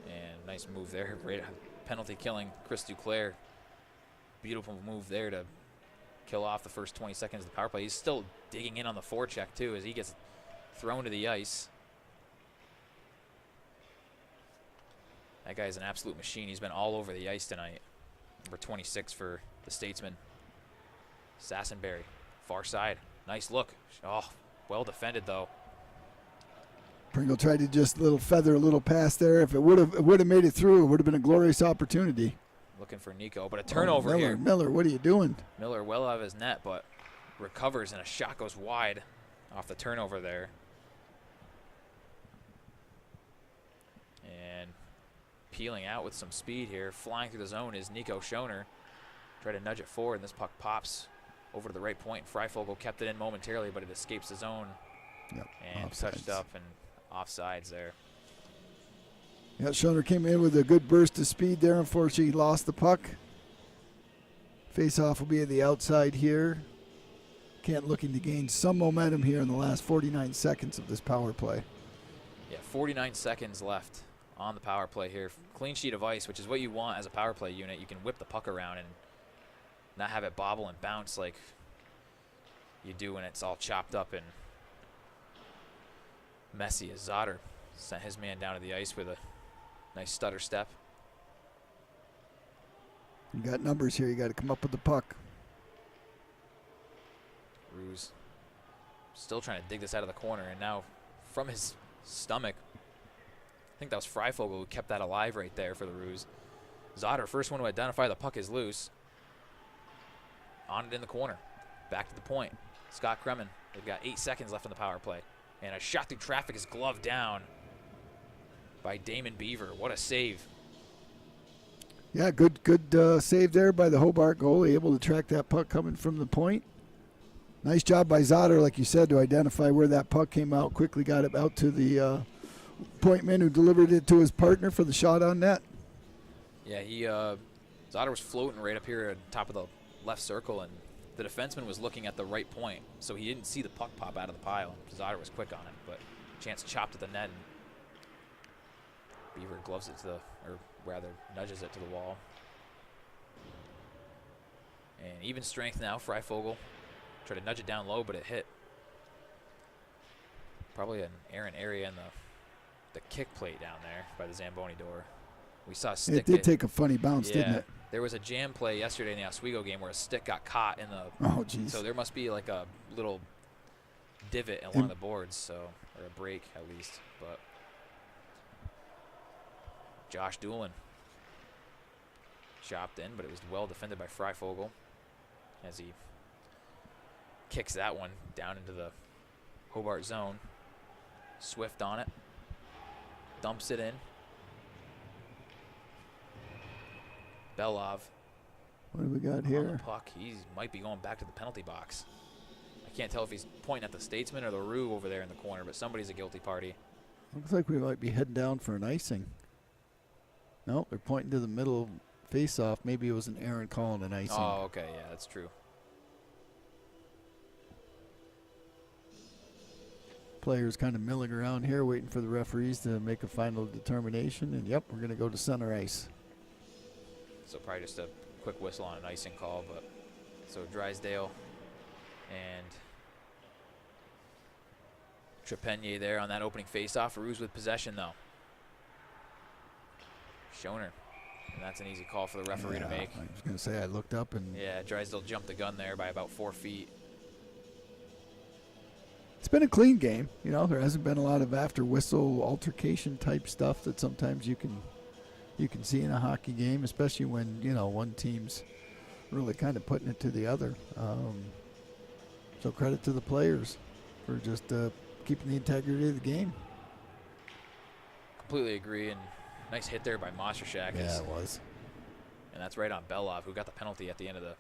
S1: And nice move there. Great penalty killing Chris Duclair. Beautiful move there to kill off the first 20 seconds of the power play. He's still digging in on the forecheck too as he gets thrown to the ice. That guy's an absolute machine. He's been all over the ice tonight. Number 26 for the Statesmen. Sassenberry, far side. Nice look. Oh, well defended though.
S2: Pringle tried to just feather a little pass there. If it would have made it through, it would have been a glorious opportunity.
S1: Looking for Nico, but a turnover here.
S2: Miller, what are you doing?
S1: Miller well out of his net, but recovers and a shot goes wide off the turnover there. And peeling out with some speed here, flying through the zone is Nico Schoner. Try to nudge it forward, and this puck pops over to the right point. Freifogel kept it in momentarily, but it escapes the zone.
S2: Yep.
S1: And touched up and offsides there.
S2: Yeah, Schoner came in with a good burst of speed there. Unfortunately, he lost the puck. Face-off will be at the outside here. Kent looking to gain some momentum here in the last 49 seconds of this power play.
S1: Yeah, 49 seconds left on the power play here. Clean sheet of ice, which is what you want as a power play unit. You can whip the puck around and not have it bobble and bounce like you do when it's all chopped up and messy. As Zotter sent his man down to the ice with a nice stutter step.
S2: You got numbers here. You got to come up with the puck.
S1: Ruse still trying to dig this out of the corner, and now from his stomach, I think that was Freifogel who kept that alive right there for the Ruse. Zotter, first one to identify the puck, is loose. On it in the corner. Back to the point. Scott Kremen. They've got 8 seconds left on the power play. And a shot through traffic is gloved down by Damon Beaver. What a save.
S2: Yeah, good save there by the Hobart goalie, able to track that puck coming from the point. Nice job by Zotter, like you said, to identify where that puck came out. Quickly got it out to the point man who delivered it to his partner for the shot on net.
S1: Yeah, Zotter was floating right up here at the top of the left circle, and the defenseman was looking at the right point, so he didn't see the puck pop out of the pile. Zotter was quick on it, but chance chopped at the net, and Beaver gloves it to the, or rather nudges it to the wall. And even strength now, Freifogel tried to nudge it down low, but it hit probably an errant area in the kick plate down there by the Zamboni door. We saw a stick.
S2: It did take a funny bounce, didn't it?
S1: There was a jam play yesterday in the Oswego game where a stick got caught in the.
S2: Oh, geez.
S1: So there must be like a little divot along the boards, so, or a break at least. But Josh Doolin chopped in, but it was well defended by Freifogel as he kicks that one down into the Hobart zone. Swift on it, dumps it in. Belov.
S2: What do we got
S1: On
S2: here?
S1: the puck. He might be going back to the penalty box. I can't tell if he's pointing at the Statesman or the Rue over there in the corner, but somebody's a guilty party.
S2: Looks like we might be heading down for an icing. No, they're pointing to the middle face-off. Maybe it was an Aaron calling an icing.
S1: Oh, okay. Yeah, that's true.
S2: Players kind of milling around here, waiting for the referees to make a final determination. And, yep, we're going to go to center ice.
S1: So probably just a quick whistle on an icing call. But so Drysdale and Trepanier there on that opening faceoff. Ruse with possession, though. Schoner. And that's an easy call for the referee to make.
S2: I was going to say, I looked up and...
S1: Yeah, Drysdale jumped the gun there by about 4 feet.
S2: It's been a clean game. You know, there hasn't been a lot of after-whistle altercation type stuff that sometimes you can see in a hockey game, especially when, you know, one team's really kind of putting it to the other. So credit to the players for just keeping the integrity of the game.
S1: Completely agree, and nice hit there by Mostershak.
S2: Yeah, it was.
S1: And that's right on Belov, who got the penalty at the end of the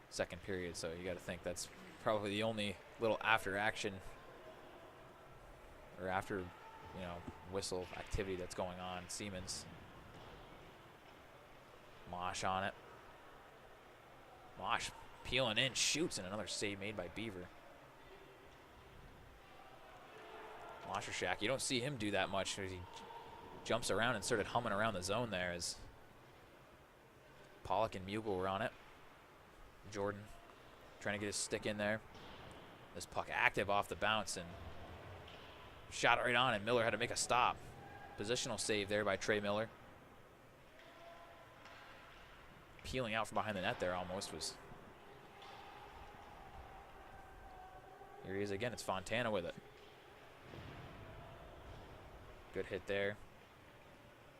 S1: second period. So you got to think that's probably the only little after action or after, whistle activity that's going on. Siemens. Mosh on it. Mosh peeling in, shoots, and another save made by Beaver. Mostershak, you don't see him do that much. He jumps around and started humming around the zone there as Pollock and Mugel were on it. Jordan trying to get his stick in there. This puck active off the bounce and shot it right on, and Miller had to make a stop. Positional save there by Trey Miller. Peeling out from behind the net there almost was. Here he is again. It's Fontana with it. Good hit there.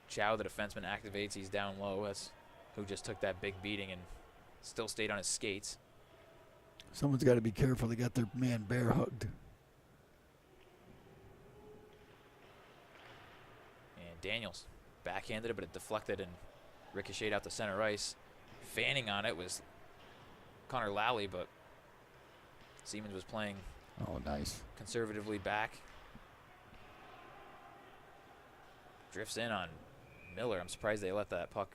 S1: Chow, the defenseman, activates. He's down low. That's who just took that big beating and still stayed on his skates.
S2: Someone's got to be careful. They got their man bear hugged.
S1: And Daniels backhanded it, but it deflected and ricocheted out to center ice. Fanning on it was Connor Lally, but Siemens was playing conservatively back. Drifts in on Miller. I'm surprised they let that puck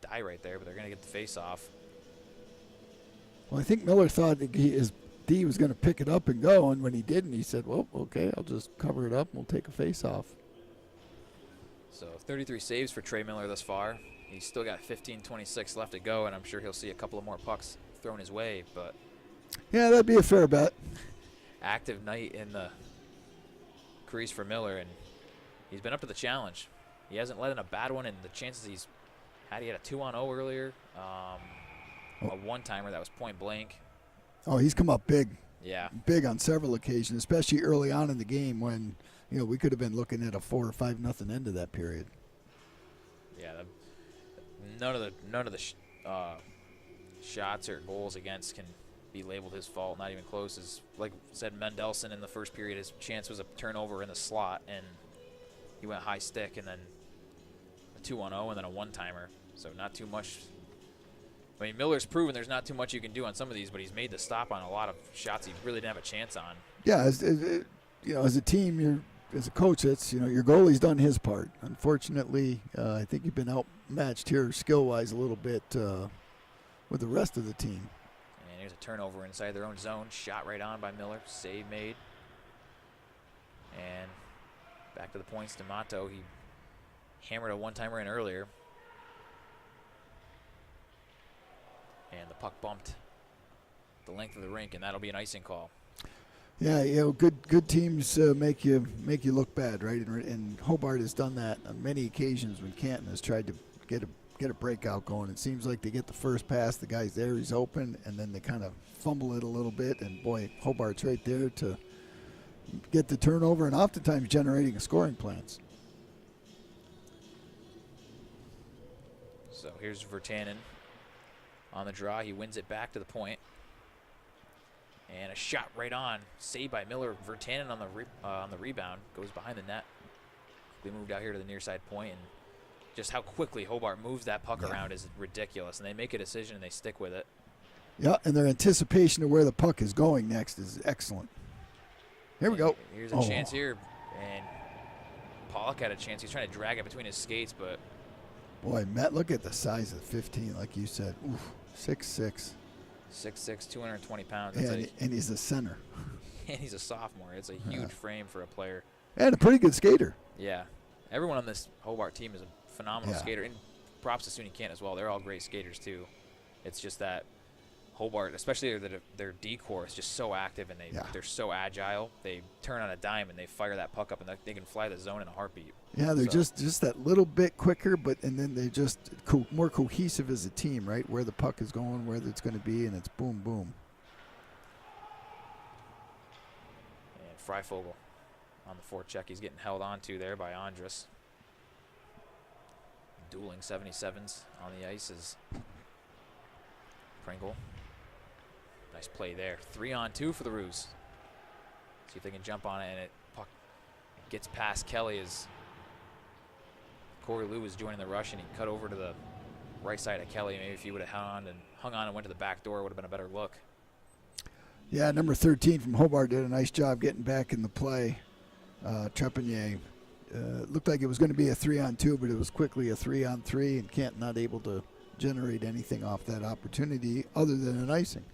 S1: die right there, but they're going to get the face off.
S2: Well, I think Miller thought that his D was going to pick it up and go, and when he didn't, he said, well, okay, I'll just cover it up and we'll take a face off.
S1: So 33 saves for Trey Miller thus far. He's still got 15-26 left to go, and I'm sure he'll see a couple of more pucks thrown his way, but
S2: yeah, that'd be a fair bet.
S1: Active night in the crease for Miller, and he's been up to the challenge. He hasn't let in a bad one, and the chances he's had, he had a 2-on-0 earlier, a one-timer that was point blank.
S2: Oh, he's come up big.
S1: Yeah. Big
S2: on several occasions, especially early on in the game when, we could have been looking at a 4 or 5-0 end of that period.
S1: Yeah, none of the shots or goals against can be labeled his fault. Not even close. As like said, Mendelson in the first period, his chance was a turnover in the slot, and he went high stick, and then a 2-on-0, and then a one-timer. So not too much. I mean, Miller's proven there's not too much you can do on some of these, but he's made the stop on a lot of shots he really didn't have a chance on.
S2: Yeah, as a team, as a coach, it's your goalie's done his part. Unfortunately, I think you've been outmatched here skill-wise a little bit with the rest of the team.
S1: And here's a turnover inside their own zone. Shot right on by Miller. Save made. And back to the points. D'Amato, he hammered a one-timer in earlier. And the puck bumped the length of the rink, and that'll be an icing call.
S2: Yeah, good teams make you look bad, right? And Hobart has done that on many occasions when Canton has tried to get a breakout going. It seems like they get the first pass, the guy's there, he's open, and then they kind of fumble it a little bit, and boy, Hobart's right there to get the turnover and oftentimes generating scoring plans.
S1: So here's Virtanen on the draw. He wins it back to the point. And a shot right on. Saved by Miller. Virtanen on the rebound. Goes behind the net. Quickly moved out here to the near side point. And just how quickly Hobart moves that puck around is ridiculous. And they make a decision and they stick with it.
S2: Yeah, and their anticipation of where the puck is going next is excellent. Here we go.
S1: Here's a chance here. And Pollock had a chance. He's trying to drag it between his skates, but...
S2: Boy, Matt, look at the size of 15, like you said. Oof, 6'6".
S1: 6'6", 220 pounds.
S2: And he's a center.
S1: And he's a sophomore. It's a huge frame for a player.
S2: And a pretty good skater.
S1: Yeah. Everyone on this Hobart team is a phenomenal skater. And props to SUNY Canton as well. They're all great skaters, too. It's just that Hobart, especially their D-core, is just so active, and they're so agile. They turn on a dime, and they fire that puck up, and they can fly the zone in a heartbeat.
S2: Yeah, they're just that little bit quicker, and then they're just more cohesive as a team, right? Where the puck is going, where it's going to be, and it's boom, boom.
S1: And Freifogel on the forecheck. He's getting held on to there by Andrus. Dueling 77s on the ice is Pringle. Nice play there. 3-on-2 for the Roos. See if they can jump on it, and puck gets past Kelly as Corey Lou was joining the rush, and he cut over to the right side of Kelly. Maybe if he would have hung on and went to the back door, it would have been a better look.
S2: Yeah, number 13 from Hobart did a nice job getting back in the play. Trepanier. Looked like it was going to be a 3-on-2, but it was quickly a 3-on-3, and Canton not able to generate anything off that opportunity other than an icing.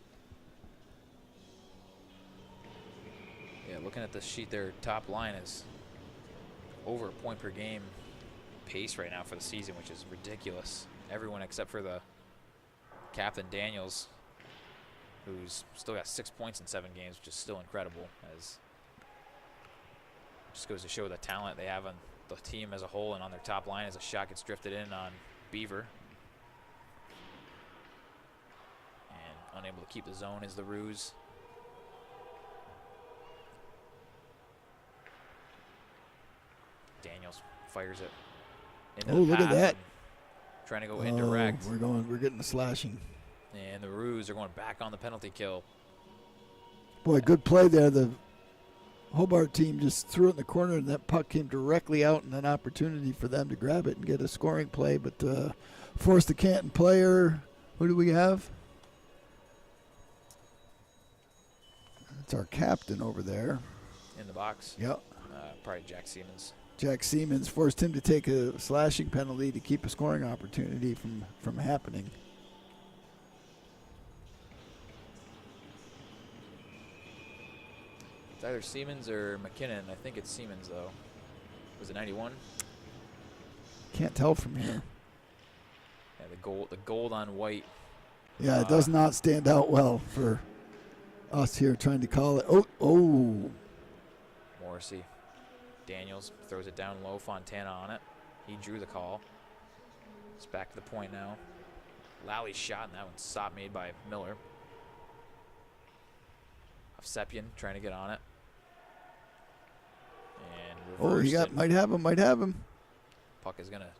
S1: Yeah, looking at the sheet there, top line is over a point per game pace right now for the season, which is ridiculous. Everyone except for the captain, Daniels, who's still got 6 points in 7 games, which is still incredible. As just goes to show the talent they have on the team as a whole and on their top line as a shot gets drifted in on Beaver. And unable to keep the zone is the Ruse. Daniels fires it into the
S2: look at
S1: path
S2: that.
S1: Trying to go indirect.
S2: We're getting the slashing.
S1: And the Ruse are going back on the penalty kill.
S2: Boy, good play there. The Hobart team just threw it in the corner, and that puck came directly out, and an opportunity for them to grab it and get a scoring play, but forced the Canton player. Who do we have? That's our captain over there.
S1: In the box?
S2: Yep.
S1: Probably Jack Siemens.
S2: Jack Siemens forced him to take a slashing penalty to keep a scoring opportunity from happening.
S1: It's either Siemens or McKinnon. I think it's Siemens, though. Was it 91?
S2: Can't tell from here.
S1: Yeah, the gold on white.
S2: Yeah, it does not stand out well for us here trying to call it. Oh.
S1: Morrissey. Daniels throws it down low. Fontana on it. He drew the call. It's back to the point now. Lally shot, and that one's stop made by Miller. Seppian trying to get on it. And
S2: he might have him.
S1: Puck is gonna.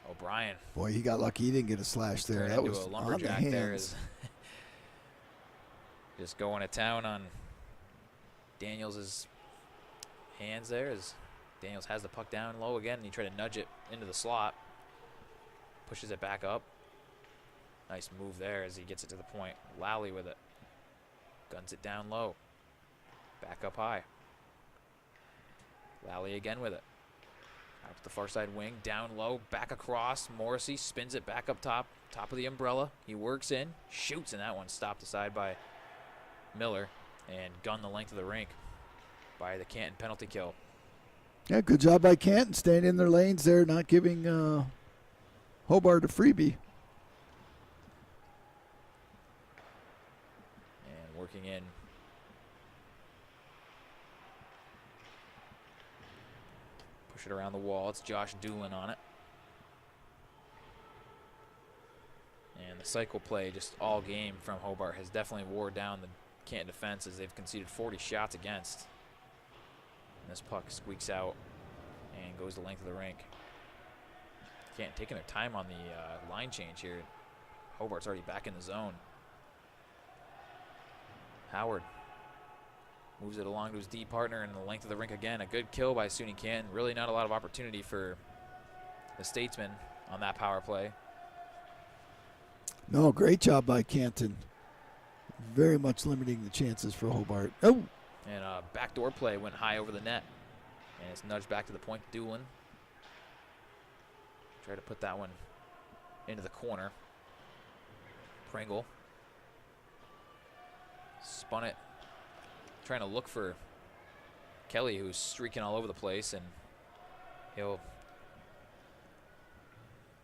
S1: O'Brien.
S2: Boy, he got lucky. He didn't get a slash there.
S1: That was a lumberjack
S2: on the
S1: there.
S2: hands.
S1: Just going to town on Daniels' hands there as Daniels has the puck down low again, and he tried to nudge it into the slot. Pushes it back up. Nice move there as he gets it to the point. Lally with it. Guns it down low. Back up high. Lally again with it. Out to the far side wing. Down low. Back across. Morrissey spins it back up top. Top of the umbrella. He works in. Shoots, and that one stopped aside by Miller. And gunned the length of the rink by the Canton penalty kill.
S2: Yeah, good job by Canton. Staying in their lanes there. Not giving Hobart a freebie.
S1: Working in. Push it around the wall. It's Josh Doolin on it. And the cycle play just all game from Hobart has definitely wore down the Canton defense as they've conceded 40 shots against. And this puck squeaks out and goes the length of the rink. Canton taking their time on the line change here. Hobart's already back in the zone. Howard moves it along to his D partner in the length of the rink again. A good kill by SUNY Canton. Really not a lot of opportunity for the Statesmen on that power play.
S2: No, great job by Canton. Very much limiting the chances for Hobart. Oh!
S1: And a backdoor play went high over the net. And it's nudged back to the point. Doolin. Try to put that one into the corner. Pringle. Spun it, trying to look for Kelly, who's streaking all over the place, and he'll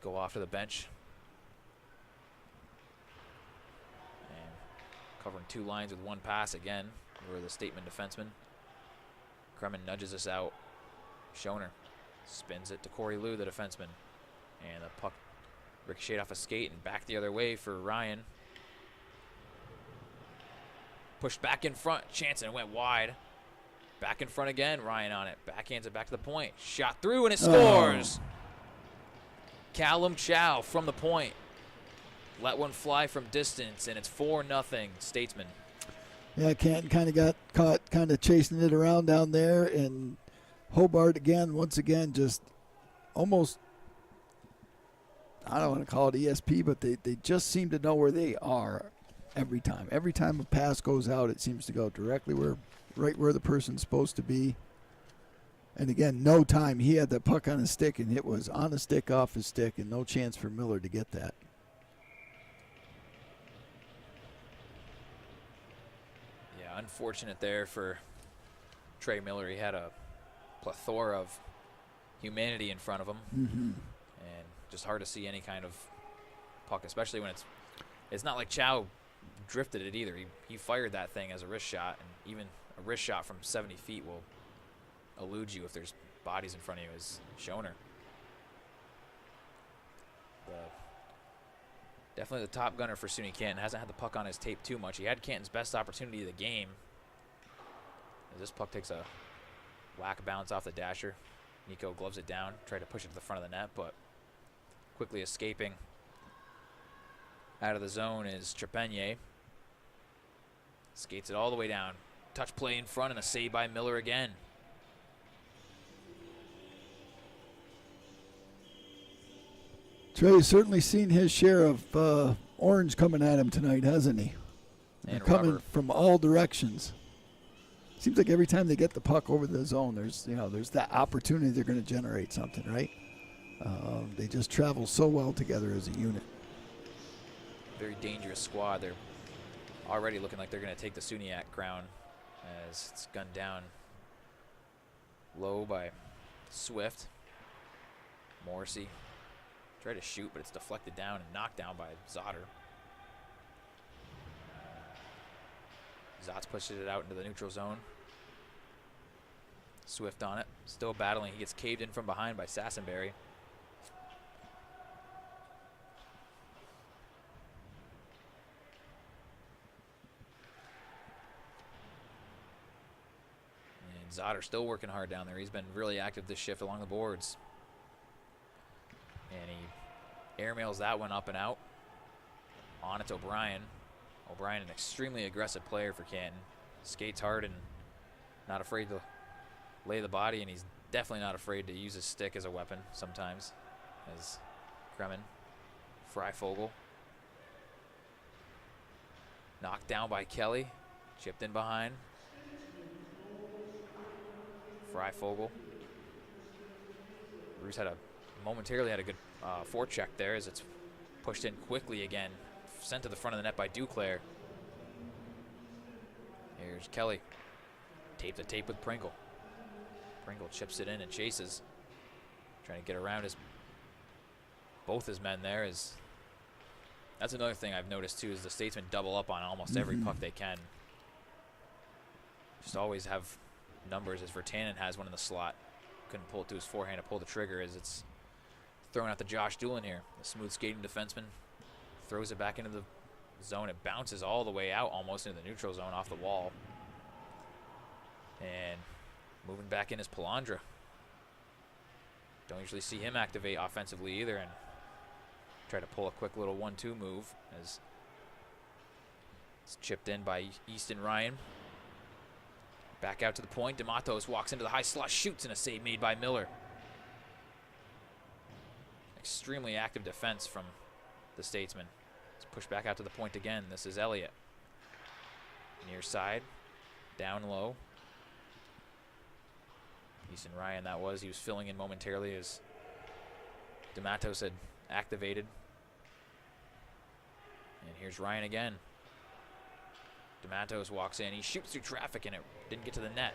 S1: go off to the bench. And covering 2 lines with 1 pass again, we're the Stateman defenseman. Kremen nudges us out. Schoner spins it to Corey Lou, the defenseman. And the puck ricocheted off a skate and back the other way for Ryan. Pushed back in front. Chance, and it went wide. Back in front again. Ryan on it. Backhands it back to the point. Shot through, and it scores. Callum Chow from the point. Let one fly from distance, and it's 4-0 Statesman.
S2: Yeah, Canton kind of got caught kind of chasing it around down there, and Hobart once again, just almost, I don't want to call it ESP, but they just seem to know where they are every time. Every time a pass goes out, it seems to go directly right where the person's supposed to be. And again, no time. He had the puck on his stick, and it was on the stick, off his stick, and no chance for Miller to get that.
S1: Yeah, unfortunate there for Trey Miller. He had a plethora of humanity in front of him, and just hard to see any kind of puck, especially when it's not like Chow drifted it either. He fired that thing as a wrist shot, and even a wrist shot from 70 feet will elude you if there's bodies in front of you, as Schoner. Definitely the top gunner for SUNY Canton. Hasn't had the puck on his tape too much. He had Canton's best opportunity of the game. As this puck takes a whack bounce off the dasher. Nico gloves it down, tried to push it to the front of the net, but quickly escaping out of the zone is Trepanier. Skates it all the way down. Touch play in front and a save by Miller again.
S2: Trey's certainly seen his share of orange coming at him tonight, hasn't he?
S1: And
S2: coming
S1: Robert
S2: from all directions. Seems like every time they get the puck over the zone, there's that opportunity they're going to generate something, right? They just travel so well together as a unit.
S1: Very dangerous squad. They're already looking like they're going to take the SUNYAC crown as it's gunned down low by Swift. Morrissey tried to shoot, but it's deflected down and knocked down by Zotter. Zotz pushes it out into the neutral zone. Swift on it, still battling. He gets caved in from behind by Sassenberry. And Zotter still working hard down there. He's been really active this shift along the boards. And he airmails that one up and out. On it to O'Brien. O'Brien, an extremely aggressive player for Canton. Skates hard and not afraid to lay the body, and he's definitely not afraid to use his stick as a weapon sometimes. As Kremen, Freifogel. Knocked down by Kelly. Chipped in behind. Freifogel. Bruce momentarily had a good forecheck there as it's pushed in quickly again. Sent to the front of the net by Duclair. Here's Kelly. Tape to tape with Pringle. Pringle chips it in and chases. Trying to get around both his men there. That's another thing I've noticed too, is the Statesmen double up on almost every puck they can. Just always have numbers, as Vertanen has one in the slot. Couldn't pull it to his forehand to pull the trigger as it's thrown out to Josh Doolin here. The smooth skating defenseman. Throws it back into the zone. It bounces all the way out almost into the neutral zone off the wall. And moving back in is Palandra. Don't usually see him activate offensively either, and try to pull a quick little 1-2 move as it's chipped in by Easton Ryan. Back out to the point. DeMatos walks into the high slot, shoots, and a save made by Miller. Extremely active defense from the Statesman. Let's push back out to the point again. This is Elliott. Near side. Down low. Easton Ryan, that was. He was filling in momentarily as DeMatos had activated. And here's Ryan again. DeMatos walks in. He shoots through traffic, and it didn't get to the net.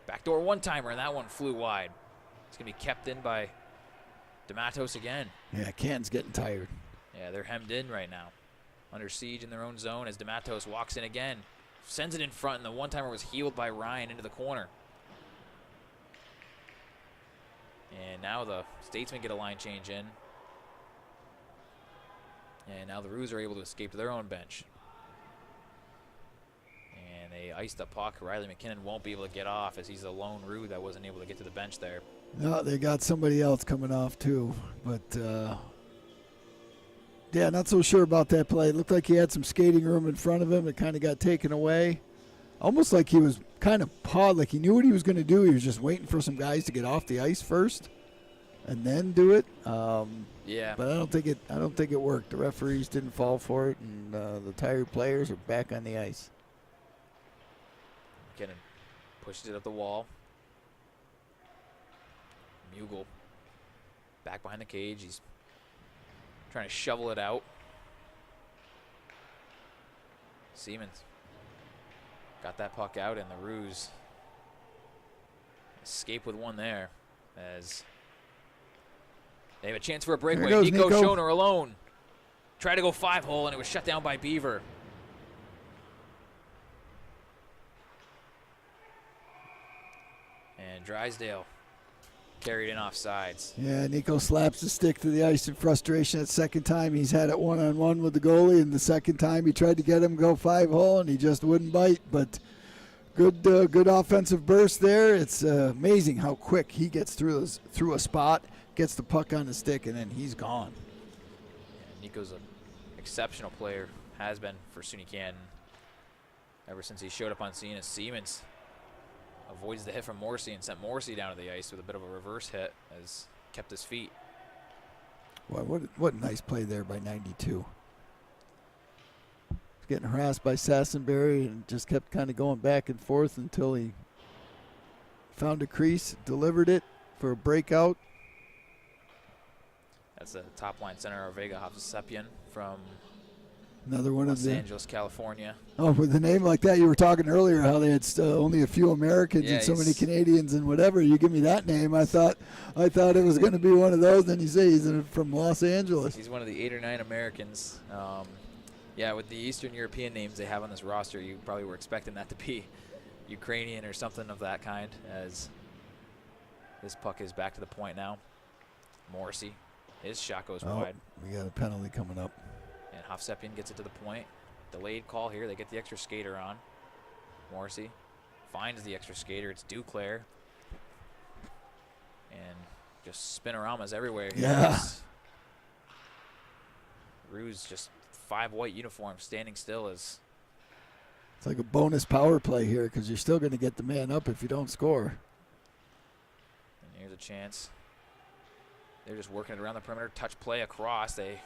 S1: Backdoor one-timer, and that one flew wide. It's going to be kept in by DeMatos again.
S2: Yeah, Canton's getting tired.
S1: Yeah, they're hemmed in right now. Under siege in their own zone as DeMatos walks in again. Sends it in front, and the one-timer was healed by Ryan into the corner. And now the Statesmen get a line change in. And now the Roos are able to escape to their own bench. And they iced the puck. Riley McKinnon won't be able to get off as he's the lone Roo that wasn't able to get to the bench there.
S2: No, they got somebody else coming off too. But, yeah, not so sure about that play. It looked like he had some skating room in front of him. It kind of got taken away. almost like he was kind of paused, like he knew what he was going to do. He was just waiting for some guys to get off the ice first and then do it.
S1: Yeah.
S2: But I don't think it worked. The referees didn't fall for it, and the tired players are back on the ice.
S1: McKinnon pushes it up the wall. Mugel back behind the cage. He's trying to shovel it out. Siemens got that puck out, and the Roos escape with one there as they have a chance for a breakaway. Nico Schoner alone. Tried to go 5-hole, and it was shut down by Beaver. And Drysdale carried in off sides.
S2: Yeah, Nico slaps the stick to the ice in frustration. That second time he's had it one-on-one with the goalie, and the second time he tried to get him to go 5-hole, and he just wouldn't bite. But good offensive burst there. It's amazing how quick he gets through a spot, gets the puck on the stick, and then he's gone.
S1: Yeah, Nico's an exceptional player, has been for SUNY Canton ever since he showed up on scene as Siemens avoids the hit from Morrissey and sent Morrissey down to the ice with a bit of a reverse hit as kept his feet.
S2: Well, what a nice play there by 92. Getting harassed by Sassenberry and just kept kind of going back and forth until he found a crease, delivered it for a breakout.
S1: That's the top line center, Vega Hovsepian from
S2: another one
S1: Los Angeles, California.
S2: Oh, with a name like that, you were talking earlier how they had only a few Americans and so many Canadians and whatever. You give me that name, I thought it was going to be one of those. Then you say he's from Los Angeles.
S1: He's one of the 8 or 9 Americans. Yeah, with the Eastern European names they have on this roster, you probably were expecting that to be Ukrainian or something of that kind, as this puck is back to the point now. Morrissey, his shot goes wide.
S2: We got a penalty coming up.
S1: And Hovsepian gets it to the point. Delayed call here. They get the extra skater on. Morrissey finds the extra skater. It's Duclair. And just spinoramas everywhere.
S2: Yeah.
S1: Roos just 5 white uniforms standing still as.
S2: It's like a bonus power play here because you're still going to get the man up if you don't score.
S1: And here's a chance. They're just working it around the perimeter. Touch play across. They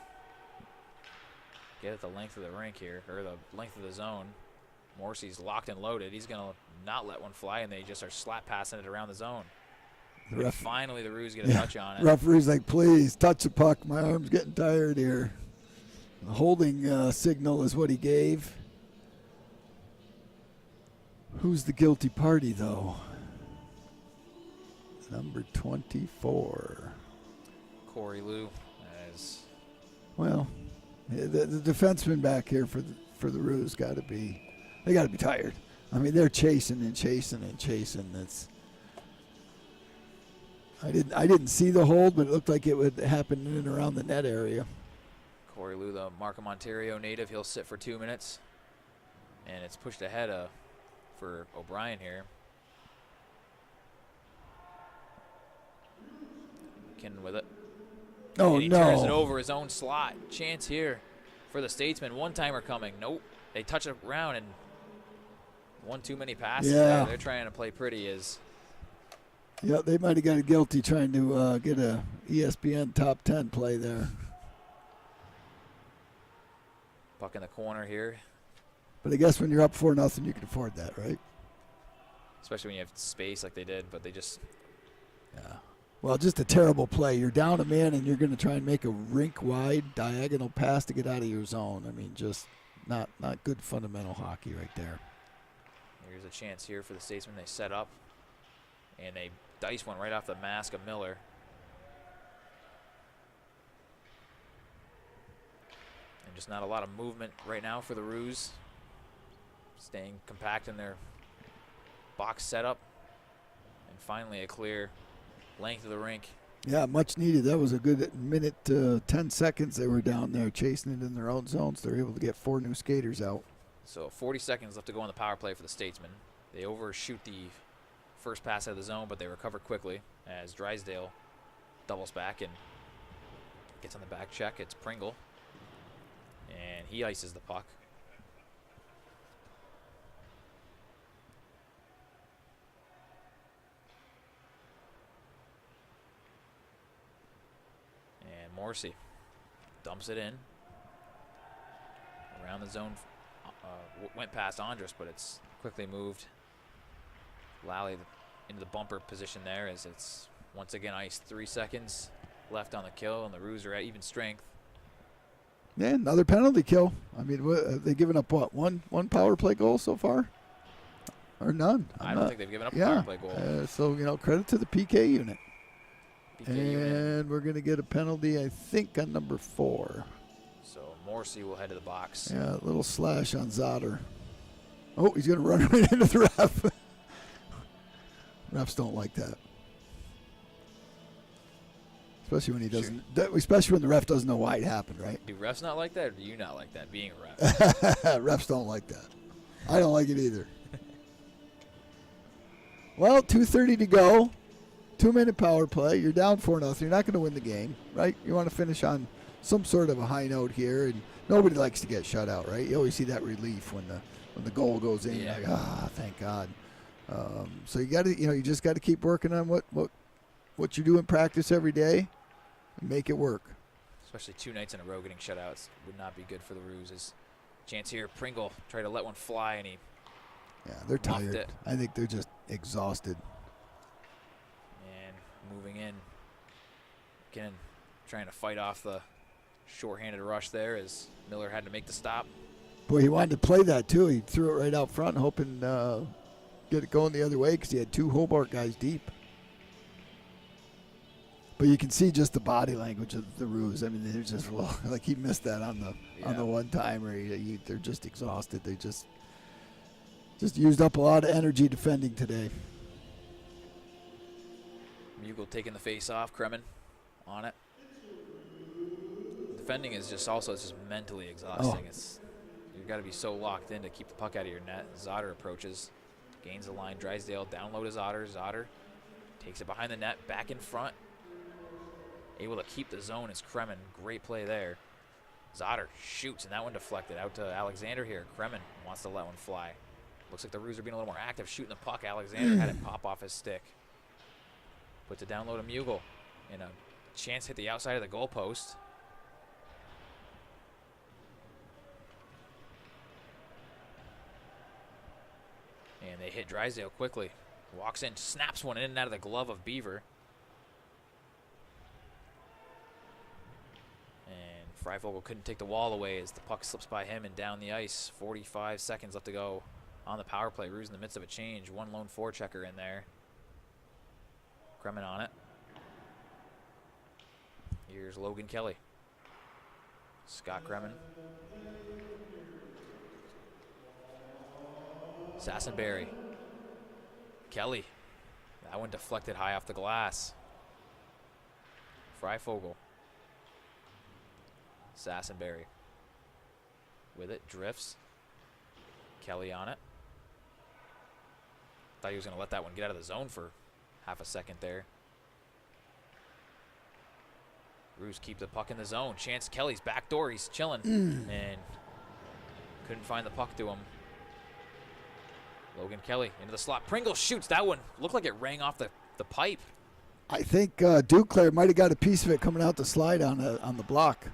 S1: get it the length of the rink here, or the length of the zone. Morrissey's locked and loaded. He's going to not let one fly, and they just are slap passing it around the zone. Finally, the Roos get a touch on it.
S2: Referee's like, please, touch the puck. My arm's getting tired here. The holding signal is what he gave. Who's the guilty party, though? Number 24.
S1: Corey Liu.
S2: Well, the defenseman back here for the Roos got to be tired. I mean, they're chasing and chasing and chasing. I didn't see the hold, but it looked like it would happen in and around the net area.
S1: Corey Liu, the Markham, Ontario native, he'll sit for 2 minutes, and it's pushed ahead for O'Brien here. McKinnon with it.
S2: Oh,
S1: and he
S2: no.
S1: turns it over his own slot. Chance here for the Statesmen. One-timer coming. Nope. They touch it around, and one too many passes.
S2: Yeah.
S1: They're trying to play pretty as.
S2: Yeah, they might have got a guilty trying to get a ESPN top 10 play there.
S1: Puck in the corner here.
S2: But I guess when you're up 4-0, you can afford that, right?
S1: Especially when you have space like they did, but they just.
S2: Yeah. Well, just a terrible play. You're down a man, and you're going to try and make a rink-wide diagonal pass to get out of your zone. I mean, just not good fundamental hockey right there.
S1: Here's a chance here for the Statesmen. They set up, and they dice one right off the mask of Miller. And just not a lot of movement right now for the Roos. Staying compact in their box setup. And finally a clear length of the rink.
S2: Yeah, much needed. That was a good minute, 10 seconds they were down there chasing it in their own zones. They were able to get 4 new skaters out.
S1: So 40 seconds left to go on the power play for the Statesmen. They overshoot the first pass out of the zone, but they recover quickly as Drysdale doubles back and gets on the back check. It's Pringle, and he ices the puck. Morrissey dumps it in. Around the zone, went past Andres, but it's quickly moved. Lally into the bumper position there as it's once again iced. 3 seconds left on the kill, and the Roos are at even strength.
S2: Yeah, another penalty kill. I mean, they've given up what, one power play goal so far, or none?
S1: I don't think they've given up a power play goal.
S2: So credit to the PK unit.
S1: unit.
S2: And we're going to get a penalty, I think, on number 4.
S1: So Morrissey will head to the box.
S2: Yeah, a little slash on Zotter. Oh, he's going to run right into the ref. Refs don't like that. Especially when he doesn't. Especially when the ref doesn't know why it happened, right?
S1: Do refs not like that, or do you not like that, being a ref?
S2: Refs don't like that. I don't like it either. Well, 2:30 to go. 2-minute power play. You're down 4-0. You're not going to win the game, right? You want to finish on some sort of a high note here, and nobody likes to get shut out, right? You always see that relief when the goal goes in.
S1: Yeah.
S2: You're like, thank God. So you got to, you just got to keep working on what you do in practice every day, and make it work.
S1: Especially 2 nights in a row getting shutouts would not be good for the Roos. Chance here, Pringle tried to let one fly, and he
S2: they're tired.
S1: it.
S2: I think they're just exhausted.
S1: And moving in, again, trying to fight off the shorthanded rush there as Miller had to make the stop.
S2: Boy, he wanted to play that too. He threw it right out front, hoping get it going the other way because he had 2 Hobart guys deep. But you can see just the body language of the Roos. I mean, they're just like he missed that on the one time where they're just exhausted. They just used up a lot of energy defending today.
S1: Mugel taking the face off, Kremen on it. Defending is just mentally exhausting. You've got to be so locked in to keep the puck out of your net. Zotter approaches, gains the line. Drysdale down low to Zotter. Zotter takes it behind the net, back in front. Able to keep the zone is Kremen. Great play there. Zotter shoots, and that one deflected out to Alexander here. Kremen wants to let one fly. Looks like the Roos are being a little more active, shooting the puck. Alexander had it pop off his stick. Puts it down low to Mugel. And a chance hit the outside of the goalpost. And they hit Drysdale quickly. Walks in, snaps one in and out of the glove of Beaver. And Freifogel couldn't take the wall away as the puck slips by him and down the ice. 45 seconds left to go on the power play. Roos in the midst of a change. One lone forechecker in there. Kremen on it. Here's Logan Kelly. Scott Kremen. Sassenberry. Kelly. That one deflected high off the glass. Freifogel. Sassenberry. With it, drifts. Kelly on it. Thought he was going to let that one get out of the zone for half a second there. Roos keep the puck in the zone. Chance Kelly's back door. He's chilling. And couldn't find the puck to him. Logan Kelly into the slot. Pringle shoots. That one looked like it rang off the pipe.
S2: I think Duclair might have got a piece of it coming out the slide on the block.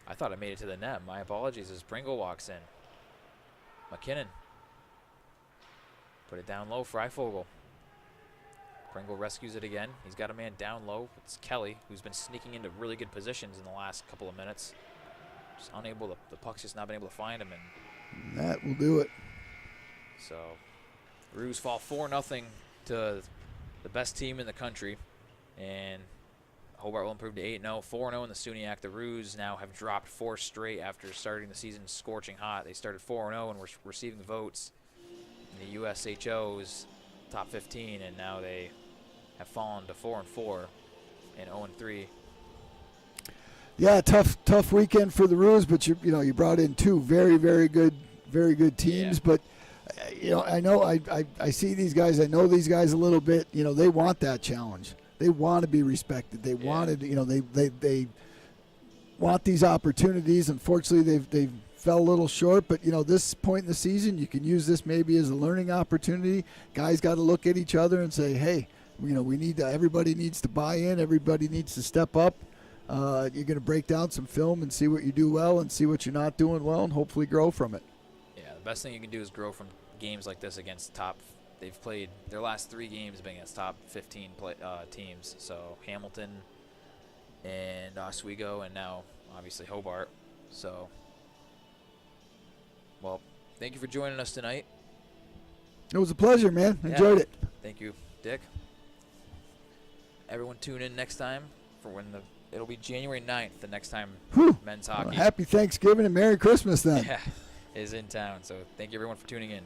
S1: I thought it made it to the net. My apologies as Pringle walks in. McKinnon. Put it down low. Freifogel. Pringle rescues it again. He's got a man down low. It's Kelly, who's been sneaking into really good positions in the last couple of minutes. Just unable to, the puck's just not been able to find him.
S2: And that will do it.
S1: So, Roos fall 4-0 to the best team in the country. And Hobart will improve to 8-0. 4-0 in the SUNY. The Roos now have dropped 4 straight after starting the season scorching hot. They started 4-0 and were receiving the votes in the USHO's top 15, and now they have fallen to 4-4 and 0-3.
S2: Yeah, tough weekend for the Roos, but you brought in 2 very good teams.
S1: Yeah.
S2: But I know I see these guys. I know these guys a little bit. They want that challenge. They want to be respected. They wanted. They want these opportunities. Unfortunately, they fell a little short. But this point in the season, you can use this maybe as a learning opportunity. Guys got to look at each other and say, hey, we need to. Everybody needs to buy in. Everybody needs to step up. You're going to break down some film and see what you do well and see what you're not doing well and hopefully grow from it.
S1: Yeah, the best thing you can do is grow from games like this against top. They've played their last 3 games have been against top 15 teams. So Hamilton and Oswego, and now obviously Hobart. So, well, thank you for joining us tonight.
S2: It was a pleasure, man. Enjoyed it.
S1: Thank you, Dick. Everyone tune in next time for it'll be January 9th, the next time men's hockey
S2: Happy Thanksgiving and Merry Christmas then.
S1: is in town. So thank you everyone for tuning in.